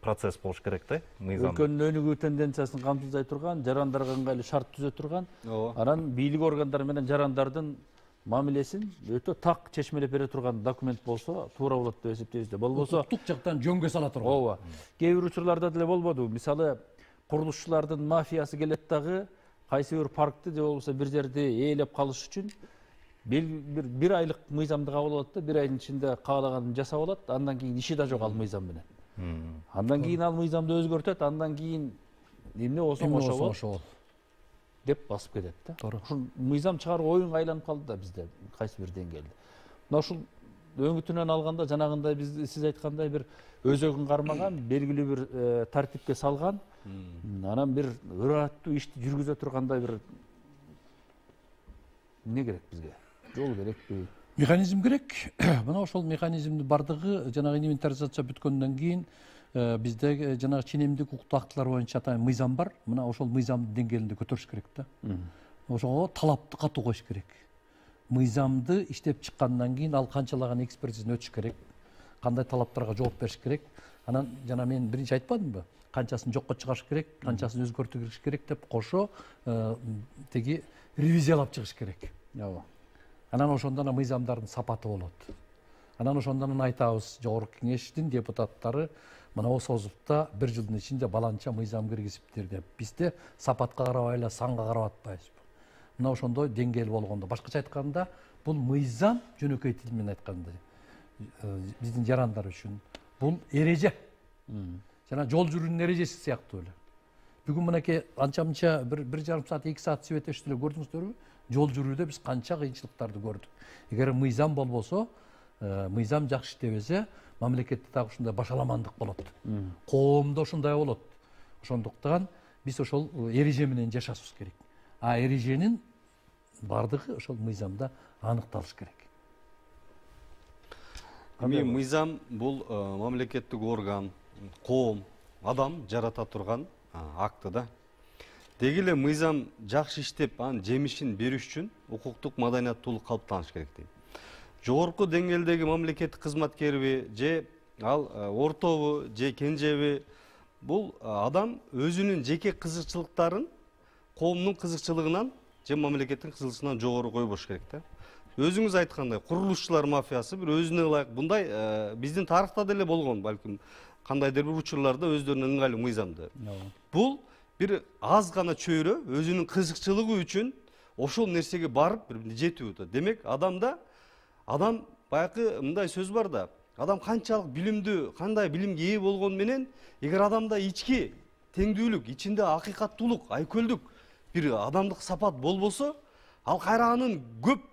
D: процесс болуш керек да, мыйзам.
A: Өлкөнүн өнүгүү тенденциясын камсыздай турган, жарандарга ыңгайлуу шарт түзө турган, анан бийлик органдары менен жарандардын мамилесин өтө так чечмелеп бере турган документ болсо туура болот деп эсептейбиз да. Болбосо
C: укуктук жактан жөнгө сала турган.
A: Ооба. Кээ бир учурларда деле болбоду. Мисалы, курулушчулардын мафиясы келет дагы кайсы бир паркты же болбосо бир жерди ээлеп калыш үчүн бир айлык мыйзамды кабыл алат да, бир айдын ичинде каалаганын жасап алат, андан кийин иши да жок ал мыйзам менен. Андан кийин ал мыйзамды өзгөртөт, андан кийин эмне болсо ошол деп басып кетет да. Ушул мыйзам чыгаруу оюнга айланып калды да бизде кайсы бир деңгээлде. Мына ушул өңүтүнөн алганда жанагындай сиз айткандай бир өзөгүн кармаган, белгилүү бир тартипке салган, анан бир ыраттуу ишти жүргүзө тургандай бир эмне керек бизге? Жол керекпи?
C: Механизм керек. Мына ошол механизмдин бардыгы жанагы инвентаризация бүткөндөн кийин бизде жанагы ченемдик укуктук актылар боюнча атайын мыйзам бар. Мына ошол мыйзамдын деңгээлинде көтөрүш керек да. Ошого талапты катуу коюш керек. Мыйзамды иштеп чыккандан кийин ал канчалаган экспертизаны өтүш керек, кандай талаптарга жооп бериш керек. Анан жана мен биринчи айтпадымбы? Канчасын жокко чыгарыш керек, канчасын өзгөртүш керек деп кошо теги ревизиялап чыгыш керек.
A: Ооба.
C: Анан ошондо мыйзамдардын сапаты болот. Анан ошондон айтабыз, жогорку кеңештин депутаттары мына созупта бир жылдын ичинде баланча мыйзам киргизиптир деп. Бизде сапатка карабай эле санга карап атпайбызбы? Мына ошондой деңгээл болгондо, башкача айтканда, бул мыйзам жөнөкөй тил менен айтканда биздин жарандар үчүн бул эреже. Жана жол жүрүүнүн эрежеси сыяктуу эле. Бүгүн мынакей анча-мынча бир жарым саат, 2 саат свет эле көрдүңүздөрбү? Жол жүрүүдө биз канча кыйынчылыктарды көрдүк. Эгер мыйзам болбосо, мыйзам жакшы иштебесе, мамлекетте дагы ушундай башаламандык болот. Коомдо ушундай болот. Ошондуктан биз ошол эреже менен жашашыбыз керек. А эреженин бардыгы ошол мыйзамда аныкталыш керек.
B: Мыйзам бул мамлекеттик орган, коом, адам жарата турган акты да. Деги эле мыйзам жакшы иштеп, анын жемишин бериш үчүн укуктук маданияттуулук калыптаныш керек дейм. Жогорку деңгээлдеги мамлекеттик кызматкерби же ал ортобу же кенжеби, бул адам өзүнүн жеке кызыкчылыктарын коомдун кызыкчылыгынан же мамлекеттин кызылчысынан жогору койбош керек да. Өзүңүз айткандай, курулушчулар мафиясы бир өзүнө ылайык мындай биздин тарыхта деле болгон, балким кандайдыр бир учурларда өздөрүнө ыңгайлуу мыйзамды. Бул бир аз гана чөйрө өзүнүн кызыкчылыгы үчүн ошол нерсеге барып бир жетип өтөт. Демек адам баягы мындай сөз бар да, адам канчалык билимдүү, кандай билимге ээ болгон менен, эгер адамда ички теңдүүлүк, ичинде акыйкаттуулук, айкөлдүк бир адамдык сапат болбосо, ал кайра анын көп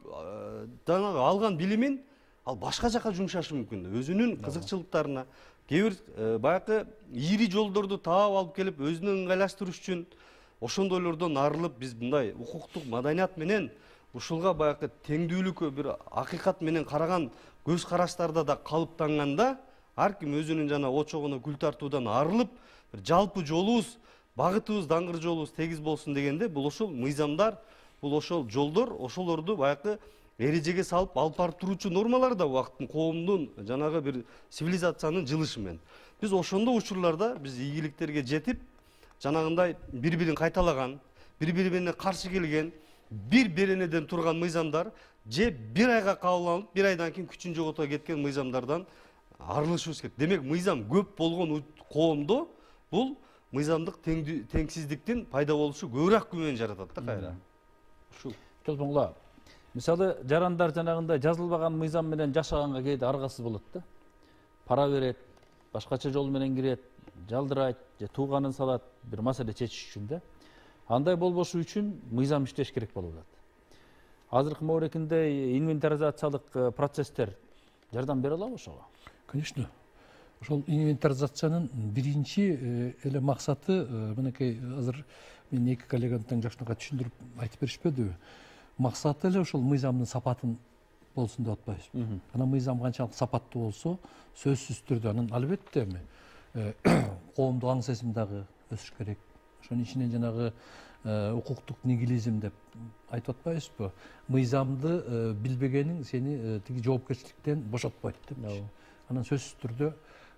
B: жанагы алган билимин ал башка жака жумшашы мүмкүн. Өзүнүн кызыкчылыктарына, кээ бир баягы ийри жолдорду таап алып келип өзүнө ыңгайлаштырыш үчүн ошондойлордон арылып биз мындай укуктук маданият менен ушулга баягы теңдүүлүккө бир акыйкат менен караган көз караштарда да калыптанганда, ар ким өзүнүн жана очогуна күл тартуудан арылып, бир жалпы жолубуз, багытыбыз, даңгыр жолубуз тегиз болсун дегенде, бул ошол мыйзамдар, бул ошол жолдор, ошолорду баягы эрежеге салып алып барып туруучу нормалар да убакыттын коомдун жанагы бир цивилизациянын жылышы менен. Биз ошондой учурларда биз ийгиликтерге жетип, жанагындай бири-бирин кайталаган, бири-бири менен каршы келген, бир беренеден турган мыйзамдар же бир айга кабылданып, бир айдан кийин күчүн жогото кеткен мыйзамдардан арылышыбыз керек. Демек, мыйзам көп болгон коомдо бул мыйзамдык теңсиздиктин пайда болушу көбүрөөк күмөн жаратат да кайра. Ушул.
A: Чолпонго, мисалы жарандар жанагындай жазылбаган мыйзам менен жашаганга кээде аргасыз болот да. Пара берет, башкача жол менен кирет, жалдырайт, же тууганын салат, бир маселе чечиш үчүн да. Андай болбошу үчүн мыйзам иштеш керек болуп атат. Азыркы морекинде инвентаризациялык процесстер жардам бере алабы ошого?
C: Конечно. Ошол инвентаризациянын биринчи эле максаты, мынакей азыр мен эки коллегам тең жакшыраак түшүндүрүп айтып беришпедиби? Максаты эле ошол мыйзамдын сапатын болсун деп атпайбызбы? Анан мыйзам канчалык сапаттуу болсо, сөзсүз түрдө анан албетте коомдук аң сезим дагы өсүш керек. Ошонун ичинен жанагы укуктук нигилизм деп айтып атпайбызбы? Мыйзамды билбегениң сени тиги жоопкерчиликтен бошотпойт деп. Анан сөзсүз түрдө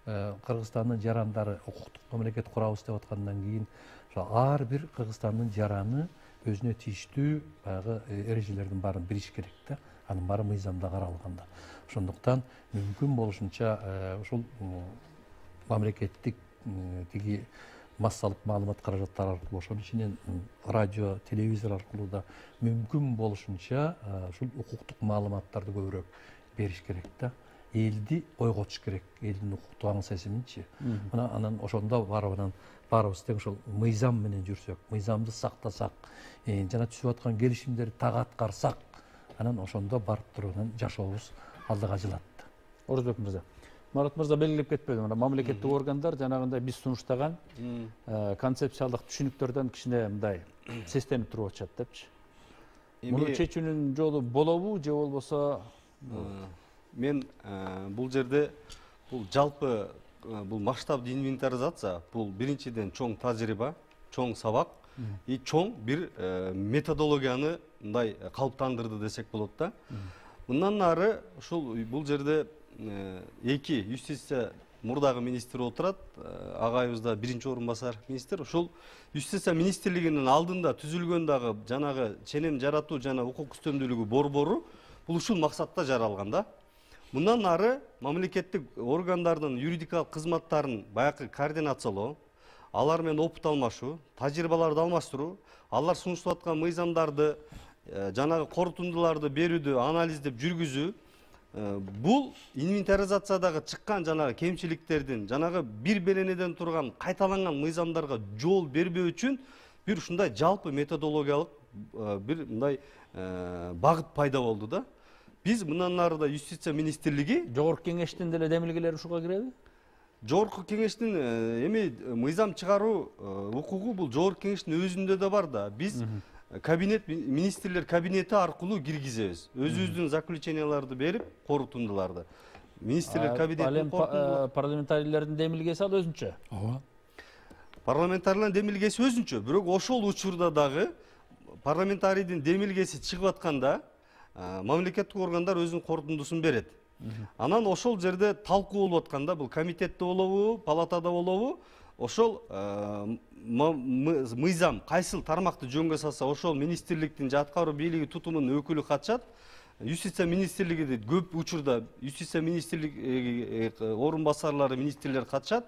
C: Кыргызстандын жарандары укуктук мамлекет курабыз деп аткандан кийин ар бир Кыргызстандын жараны өзүнө тийиштүү баягы эрежелердин баарын билиш керек да. Анын баары мыйзамда каралганда. Ошондуктан мүмкүн болушунча ушул мамлекеттик тиги массалык маалымат каражаттары аркылуу, ошонун ичинен радио, телевизор аркылуу да мүмкүн болушунча ушул укуктук маалыматтарды көбүрөөк бериш керек да. Элди ойготуш керек, элдин укуктук аң сезиминчи. Мына анан ошондо баарыбыз тең ошол мыйзам менен жүрсөк, мыйзамды сактасак, жана түзүп аткан келишимдерди так аткарсак, анан ошондо барып туруп жашообуз алдыга жылат.
A: Орозбек мырза. Марат мырза белгилеп кетпеди, мына мамлекеттик органдар жанагындай биз сунуштаган концепциялык түшүнүктөрдөн кичине мындай сестенип туруп атышат депчи. Муну чечүүнүн жолу болобу же болбосо?
B: Мен бул жерде бул жалпы бул масштабдуу инвентаризация бул биринчиден чоң тажрыйба, чоң сабак и чоң бир методологияны мындай калыптандырды десек болот да. Мындан ары ушул бул жерде эки юстиция мурдагы министр отурат, агайыбыз да биринчи орун басар министр. Ушул юстиция министрлигинин алдында түзүлгөн дагы жанагы ченем жаратуу жана укук үстөмдүүлүгү борбору бул ушул максатта жаралган да. Мындан ары мамлекеттик органдардын юридикалык кызматтарын баягы координациялоо, алар менен опыт алмашуу, тажрыйбаларды алмаштыруу, алар сунуштап аткан мыйзамдарды, жанагы корутундуларды берүүдө анализдеп жүргүзүү, бул инвентаризациядагы чыккан жанагы кемчиликтердин, жанагы бир беренеден турган кайталанган мыйзамдарга жол бербөө үчүн бир ушундай жалпы методологиялык бир мындай багыт пайда болду да. Биз мындан нарыда юстиция министрлиги
A: Жогорку кеңештин деле демилгелери ушуга киреби?
B: Жогорку кеңештин эми мыйзам чыгаруу укугу бул жогорку кеңештин өзүндө да бар да. Биз кабинет министрлер кабинети аркылуу киргизебиз. Өзүбүздүн заключенияларды берип, корутундуларды. Министрлер кабинетинин корутундулары.
A: Парламентарийлердин демилгеси ал өзүнчө.
C: Ооба.
B: Парламентарийлердин демилгеси өзүнчө, бирок ошол учурда дагы парламентарийдин демилгеси чыгып атканда мамлекеттик органдар өзүнүн корутундусун берет. Анан ошол жерде талкуу болуп атканда, бул комитетте болобу, палатада болобу, ошол мыйзам кайсыл тармакты жөнгө салса ошол министрликтин же аткаруу бийлиги тутумунун өкүлү катышат. Юстиция министрлиги дейт, көп учурда юстиция министрлиги орун басарлары министрлер катышат.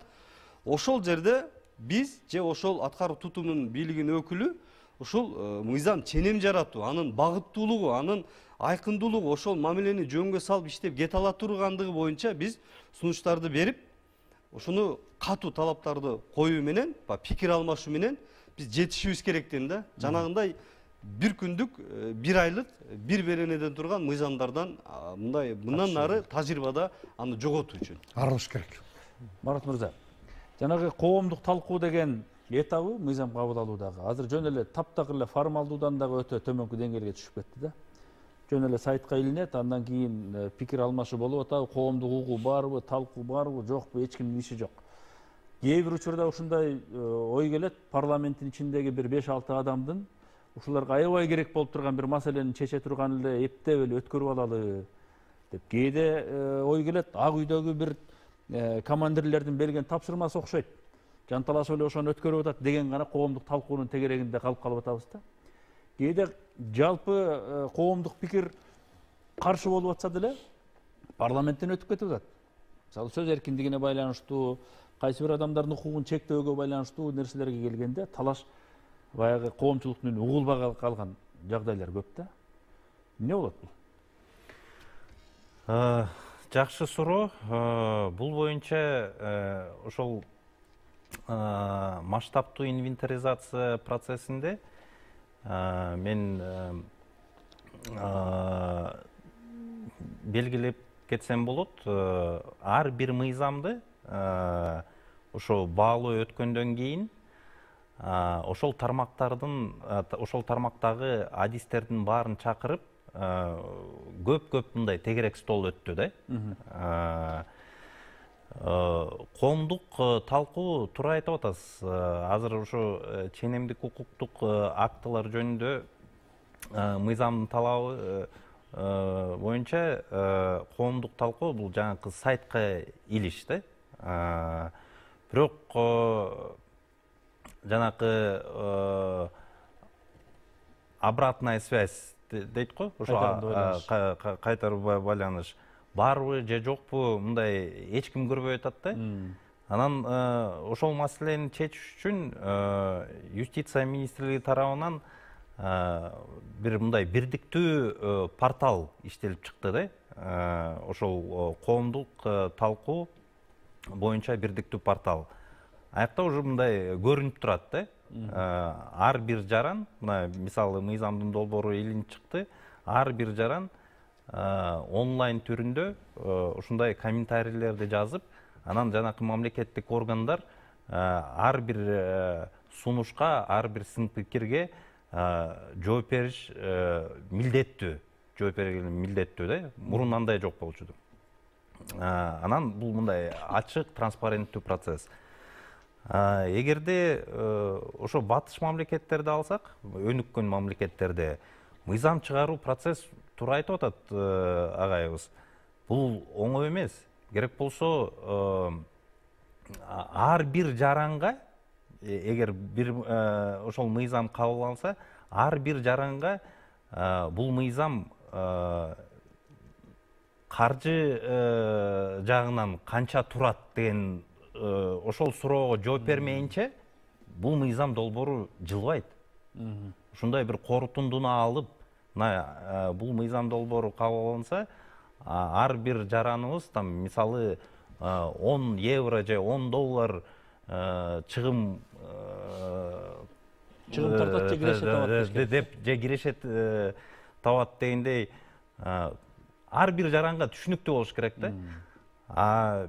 B: Ошол жерде биз же ошол аткаруу тутумунун бийлигинин өкүлү ушул мыйзам ченем жаратуу, анын багыттуулугу, анын айкындуулугу, ошол мамилени жөнгө салып иштеп кете ала тургандыгы боюнча биз сунуштарды берип, ушуну катуу талаптарды коюу менен, пикир алмашуу менен биз жетишибиз керектен да. Жанагындай бир күндүк, бир айлык, бир беренеден турган мыйзамдардан мындан нары тажрыйбада аны жоготуу үчүн
C: арылыш керек.
A: Марат мырза, жанагы коомдук талкуу деген этабы мыйзам кабыл алуудагы азыр жөн эле таптакыр эле формалдуудан дагы өтө төмөнкү деңгээлге түшүп кетти да. Жөн эле сайтка илинет, андан кийин пикир алмашуу болуп атабы, коомдук угуу барбы, талкуу барбы, жокпу, эч кимдин иши жок. Кээ бир учурда ушундай ой келет, парламенттин ичиндеги бир 5-6 адамдын ушуларга аябай керек болуп турган бир маселени чече турган эле эптеп эле өткөрүп алалы деп. Кээде ой келет, Ак үйдөгү бир командирлердин берген тапшырмасы окшойт. Жанталашып эле ошону өткөрүп атат деген гана коомдук талкуунун тегерегинде калып атабыз да. Кээде жалпы коомдук пикир каршы болуп атса деле парламенттен өтүп кетип атат. Мисалы сөз эркиндигине байланыштуу, кайсы бир адамдардын укугун чектөөгө байланыштуу нерселерге келгенде талаш баягы коомчулуктун угулбай калган жагдайлар көп да. Эмне болот бул?
D: Жакшы суроо. Бул боюнча ошол масштабтуу инвентаризация процессинде мен белгилеп кетсем болот. Ар бир мыйзамды ошо баалоо өткөндөн кийин ошол тармактагы адистердин баарын чакырып көп мындай тегерек стол өттү да. Коомдук талкуу туура айтып атасыз. Азыр ошо ченемдик укуктук актылар жөнүндө мыйзамдын талабы боюнча коомдук талкуу бул жанакы сайтка илиш да. Бирок жанакы обратная связь дейт го, ошо кайтаруу байланыш барбы же жокпу, мындай эч ким көрбөй атат да. Анан ошол маселени чечиш үчүн юстиция министрлиги тарабынан бир мындай бирдиктүү портал иштелип чыкты да. Ошол коомдук талкуу боюнча бирдиктүү портал. Аякта уже мындай көрүнүп турат да. Ар бир жаран, мисалы мыйзамдын долбоору илинип чыкты, ар бир жаран онлайн түрүндө ушундай комментарийлерди жазып, анан жанакы мамлекеттик органдар ар бир сунушка, ар бир сын пикирге жооп бериш милдеттүү. Жооп берген милдеттүү да. Мурун андай жок болчу. Анан бул мындай ачык, транспаренттүү процесс. Эгерде ошо батыш мамлекеттерди алсак, өнүккөн мамлекеттерде мыйзам чыгаруу процесс туура айтып атат агайыбыз. Бул оңой эмес. Керек болсо ар бир жаранга, эгер бир ошол мыйзам кабыл алынса, ар бир жаранга бул мыйзам каржы жагынан канча турат деген ошол суроого жооп бермейинче бул мыйзам долбоору жылбайт. Ушундай бир корутундуну алып, бул мыйзам долбоору кабыл алынса, ар бир жараныбыз мисалы 10 евро же 10 доллар чыгым
A: тартат же кирешет табат
D: деп же кирешет табат дегендей ар бир жаранга түшүнүктүү болуш керек да.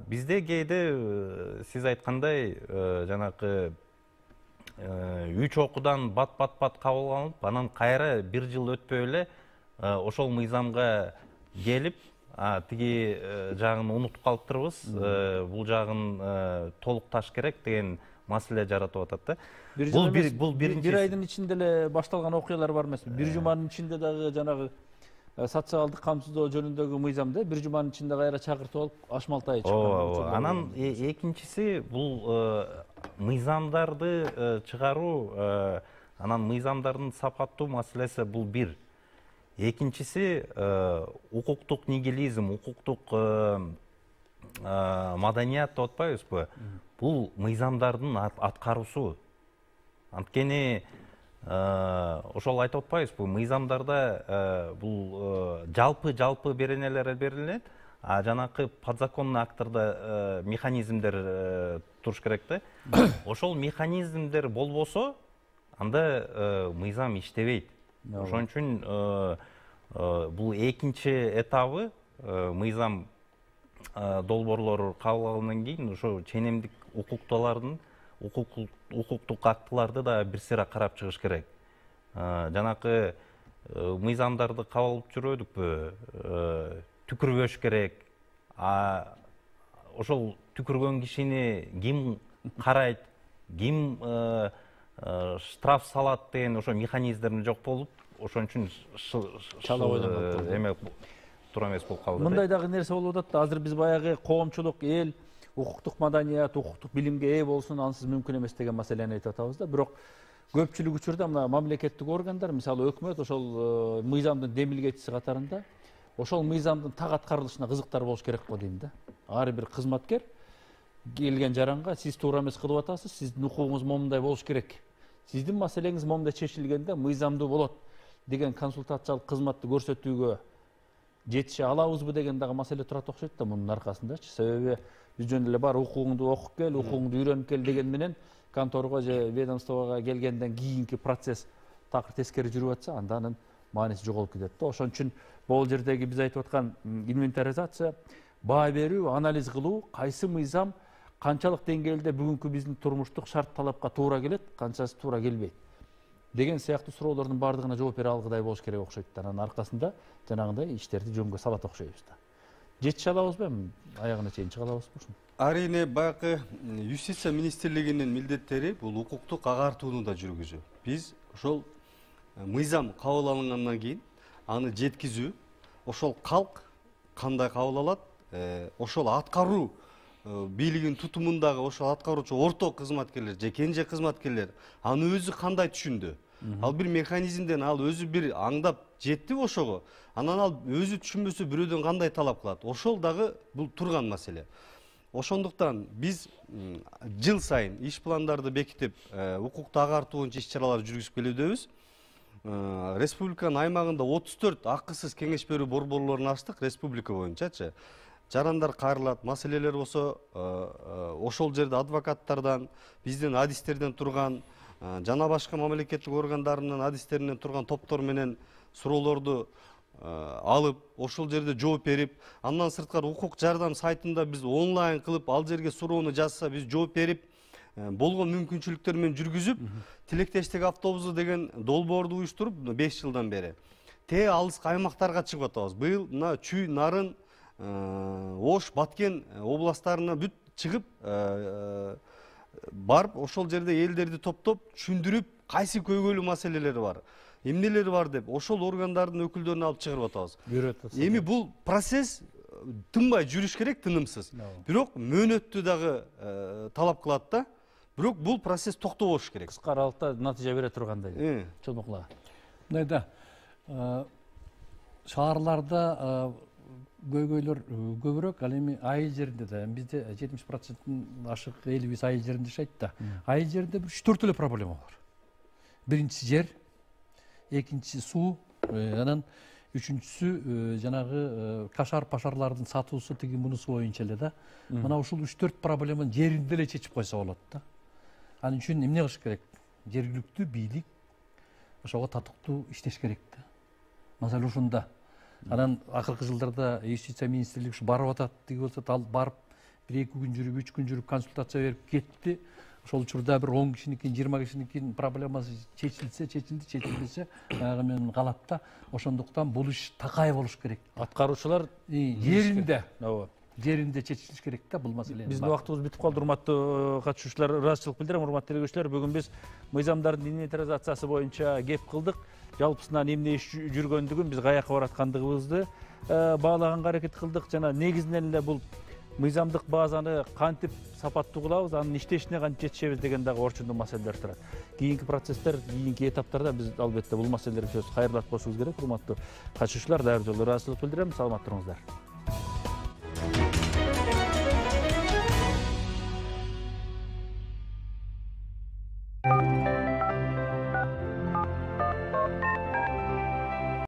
D: Бизде кээде сиз айткандай жанакы 3 окуудан бат кабыл алынып, анан кайра бир жыл өтпөй эле ошол мыйзамга келип, тиги жагын унутуп калыптырбыз, бул жагын толукташ керек деген маселе жаратып атат да.
A: Бул бир айдын ичинде эле башталган окуялар бар эмеспи? Бир жуманын ичинде дагы жанагы социалдык камсыздоо жөнүндөгү мыйзамды бир жуманын ичинде кайра чакыртып алып ашмалтай чыккан.
D: Анан экинчиси бул мыйзамдарды чыгаруу, анан мыйзамдардын сапаттуу маселеси бул бир. Экинчиси укуктук нигилизм, укуктук маданият деп атпайбызбы? Бул мыйзамдардын аткаруусу. Анткени ошол айтып атпайбызбы? Мыйзамдарда бул жалпы беренелер берилет, а жанакы подзаконный акттарда механизмдер туруш керек да. Ошол механизмдер болбосо, анда мыйзам иштебейт. Ошон үчүн бул экинчи этабы мыйзам долбоорлору кабыл алгандан кийин ошо ченемдик укуктуулардын укуктук актыларды да бир сыйра карап чыгыш керек. Жанакы мыйзамдарды кабыл алып жүрөдүкпү, түкүрбөш керек. Ошол түкүргөн кишини ким карайт, ким штраф салат деген ошо механизмдер жок болуп, ошон үчүн
A: чала ойлонуп
D: эме туура эмес болуп калды.
A: Мындай дагы нерсе болуп атат да, азыр биз баягы коомчулук эл укуктук маданият, укуктук билимге ээ болсун, ансыз мүмкүн эмес деген маселени айтып атабыз да. Бирок көпчүлүк учурда мына мамлекеттик органдар, мисалы өкмөт ошол мыйзамдын демилгечиси катарында ошол мыйзамдын так аткарылышына кызыктар болуш керек го дейм да. Ар бир кызматкер келген жаранга сиз туура эмес кылып атасыз, сиздин укугуңуз момундай болуш керек, сиздин маселеңиз момундай чечилгенде мыйзамдуу болот деген консультациялык кызматты көрсөтүүгө жетише алабызбы деген дагы маселе турат окшойт да мунун аркасындачы. Себеби биз жөн эле бар укугуңду окуп кел, укугуңду үйрөнүп кел деген менен конторго же ведомствого келгенден кийинки процесс такыр тескери жүрүп атса, анда анын мааниси жоголуп кетет да. Ошон үчүн бул жердеги биз айтып аткан инвентаризация, баа берүү, анализ кылуу, кайсы мыйзам канчалык деңгээлде бүгүнкү биздин турмуштук шарт талапка туура келет, канчасы туура келбейт деген сыяктуу суроолордун баардыгына жооп бере алгыдай болуш керек окшойт да. Анын аркасында жанагындай иштерди жөнгө салат окшойбуз да. Жетише алабызбы, аягына чейин чыга алабызбы ушуну?
B: Арине баягы юстиция министрлигинин милдеттери бул укуктук агартууну да жүргүзүү. Биз ошол мыйзам кабыл алынгандан кийин аны жеткизүү, ошол калк кандай кабыл алат, ошол аткаруу бийлигин тутумундагы ошол аткаруучу орто кызматкерлер же кенже кызматкерлер аны өзү кандай түшүндү. Ал бир механизмден ал өзү бир аңдап жеттиби ошого. Анан ал өзү түшүнбөсө бирөөдөн кандай талап кылат. Ошол дагы бул турган маселе. Ошондуктан биз жыл сайын иш пландарды бекитип, укукту агартуу боюнча иш-чаралар жүргүзүп келүүдөбүз. Республиканын аймагында 34 акысыз кеңеш берүү борборлорун ачтык республика боюнчачы. Жарандар кайрылат, маселелер болсо ошол жерде адвокаттардан, биздин адистерден турган, жана башка мамлекеттик органдарынын адистеринен турган топтор менен суроолорду алып, ошол жерде жооп берип, андан сырткары укук жардам сайтында биз онлайн кылып, ал жерге суроону жазса биз жооп берип, болгон мүмкүнчүлүктөр менен жүргүзүп, тилектештик автобусу деген долбоорду уюштуруп 5 жылдан бери алыскы аймактарга чыгып атабыз. Быйыл мына Чүй, Нарын, Ош, Баткен областарына бүт чыгып барып, ошол жерде элдерди топтоп, түшүндүрүп, кайсы көйгөйлүү маселелери бар, эмнелери бар деп, ошол органдардын өкүлдөрүн алып чыгарып атабыз. Эми бул процесс тынбай жүрүш керек, тынымсыз. Бирок мөөнөттү дагы талап кылат да. Бирок бул процесс токтобош керек.
A: Кыска аралыкта натыйжа бере тургандай. Чолмоклага.
C: Мындай да шаарларда көйгөйлөр көбүрөөк, ал эми айыл жеринде да, бизде 70% ашык эл биз айыл жеринде жашайт да. Айыл жеринде 3-4 эле проблема бар. Биринчиси жер, экинчиси суу, анан үчүнчүсү жанагы кашар-пашарлардын сатуусу тиги мунусу боюнча эле да. Мына ушул 3-4 проблеманы жеринде эле чечип койсо болот да. Анын үчүн эмне кылыш керек? Жергиликтүү бийлик ошого татыктуу иштеш керек да. Маселе ушунда. Анан акыркы жылдарда юстиция министрлиги ушу барып атат деги болсо, ал барып 1-2 күн жүрүп, 3 күн жүрүп консультация берип кетти. Ошол учурда бир 10 кишиникин, 20 кишиникин проблемасы чечилсе, аягы менен калат да. Ошондуктан бул иш такай болуш керек.
A: Аткаруучулар
C: жеринде, жеринде чечилиш керек да бул маселени.
A: Биздин убактыбыз бүтүп калды, урматтуу катышуучулар. Ыраазычылык билдирем, урматтуу тергөөчүлөр. Бүгүн биз мыйзамдардын инвентаризациясы боюнча кеп кылдык. Жалпысынан эмне иш жүргөндүгүн, биз каяка бараткандыгыбызды баалаганга аракет кылдык. Жана негизинен эле бул мыйзамдык базаны кантип сапаттуу кылабыз, анын иштешине кантип жетишебиз деген дагы орчундуу маселелер турат. Кийинки процесстер, кийинки этаптарда биз албетте бул маселелерге сөз кайрылат кошубуз керек. Урматтуу катышуучулар, дагы бир жолу ыраазычылык билдирем. Саламат туруңуздар.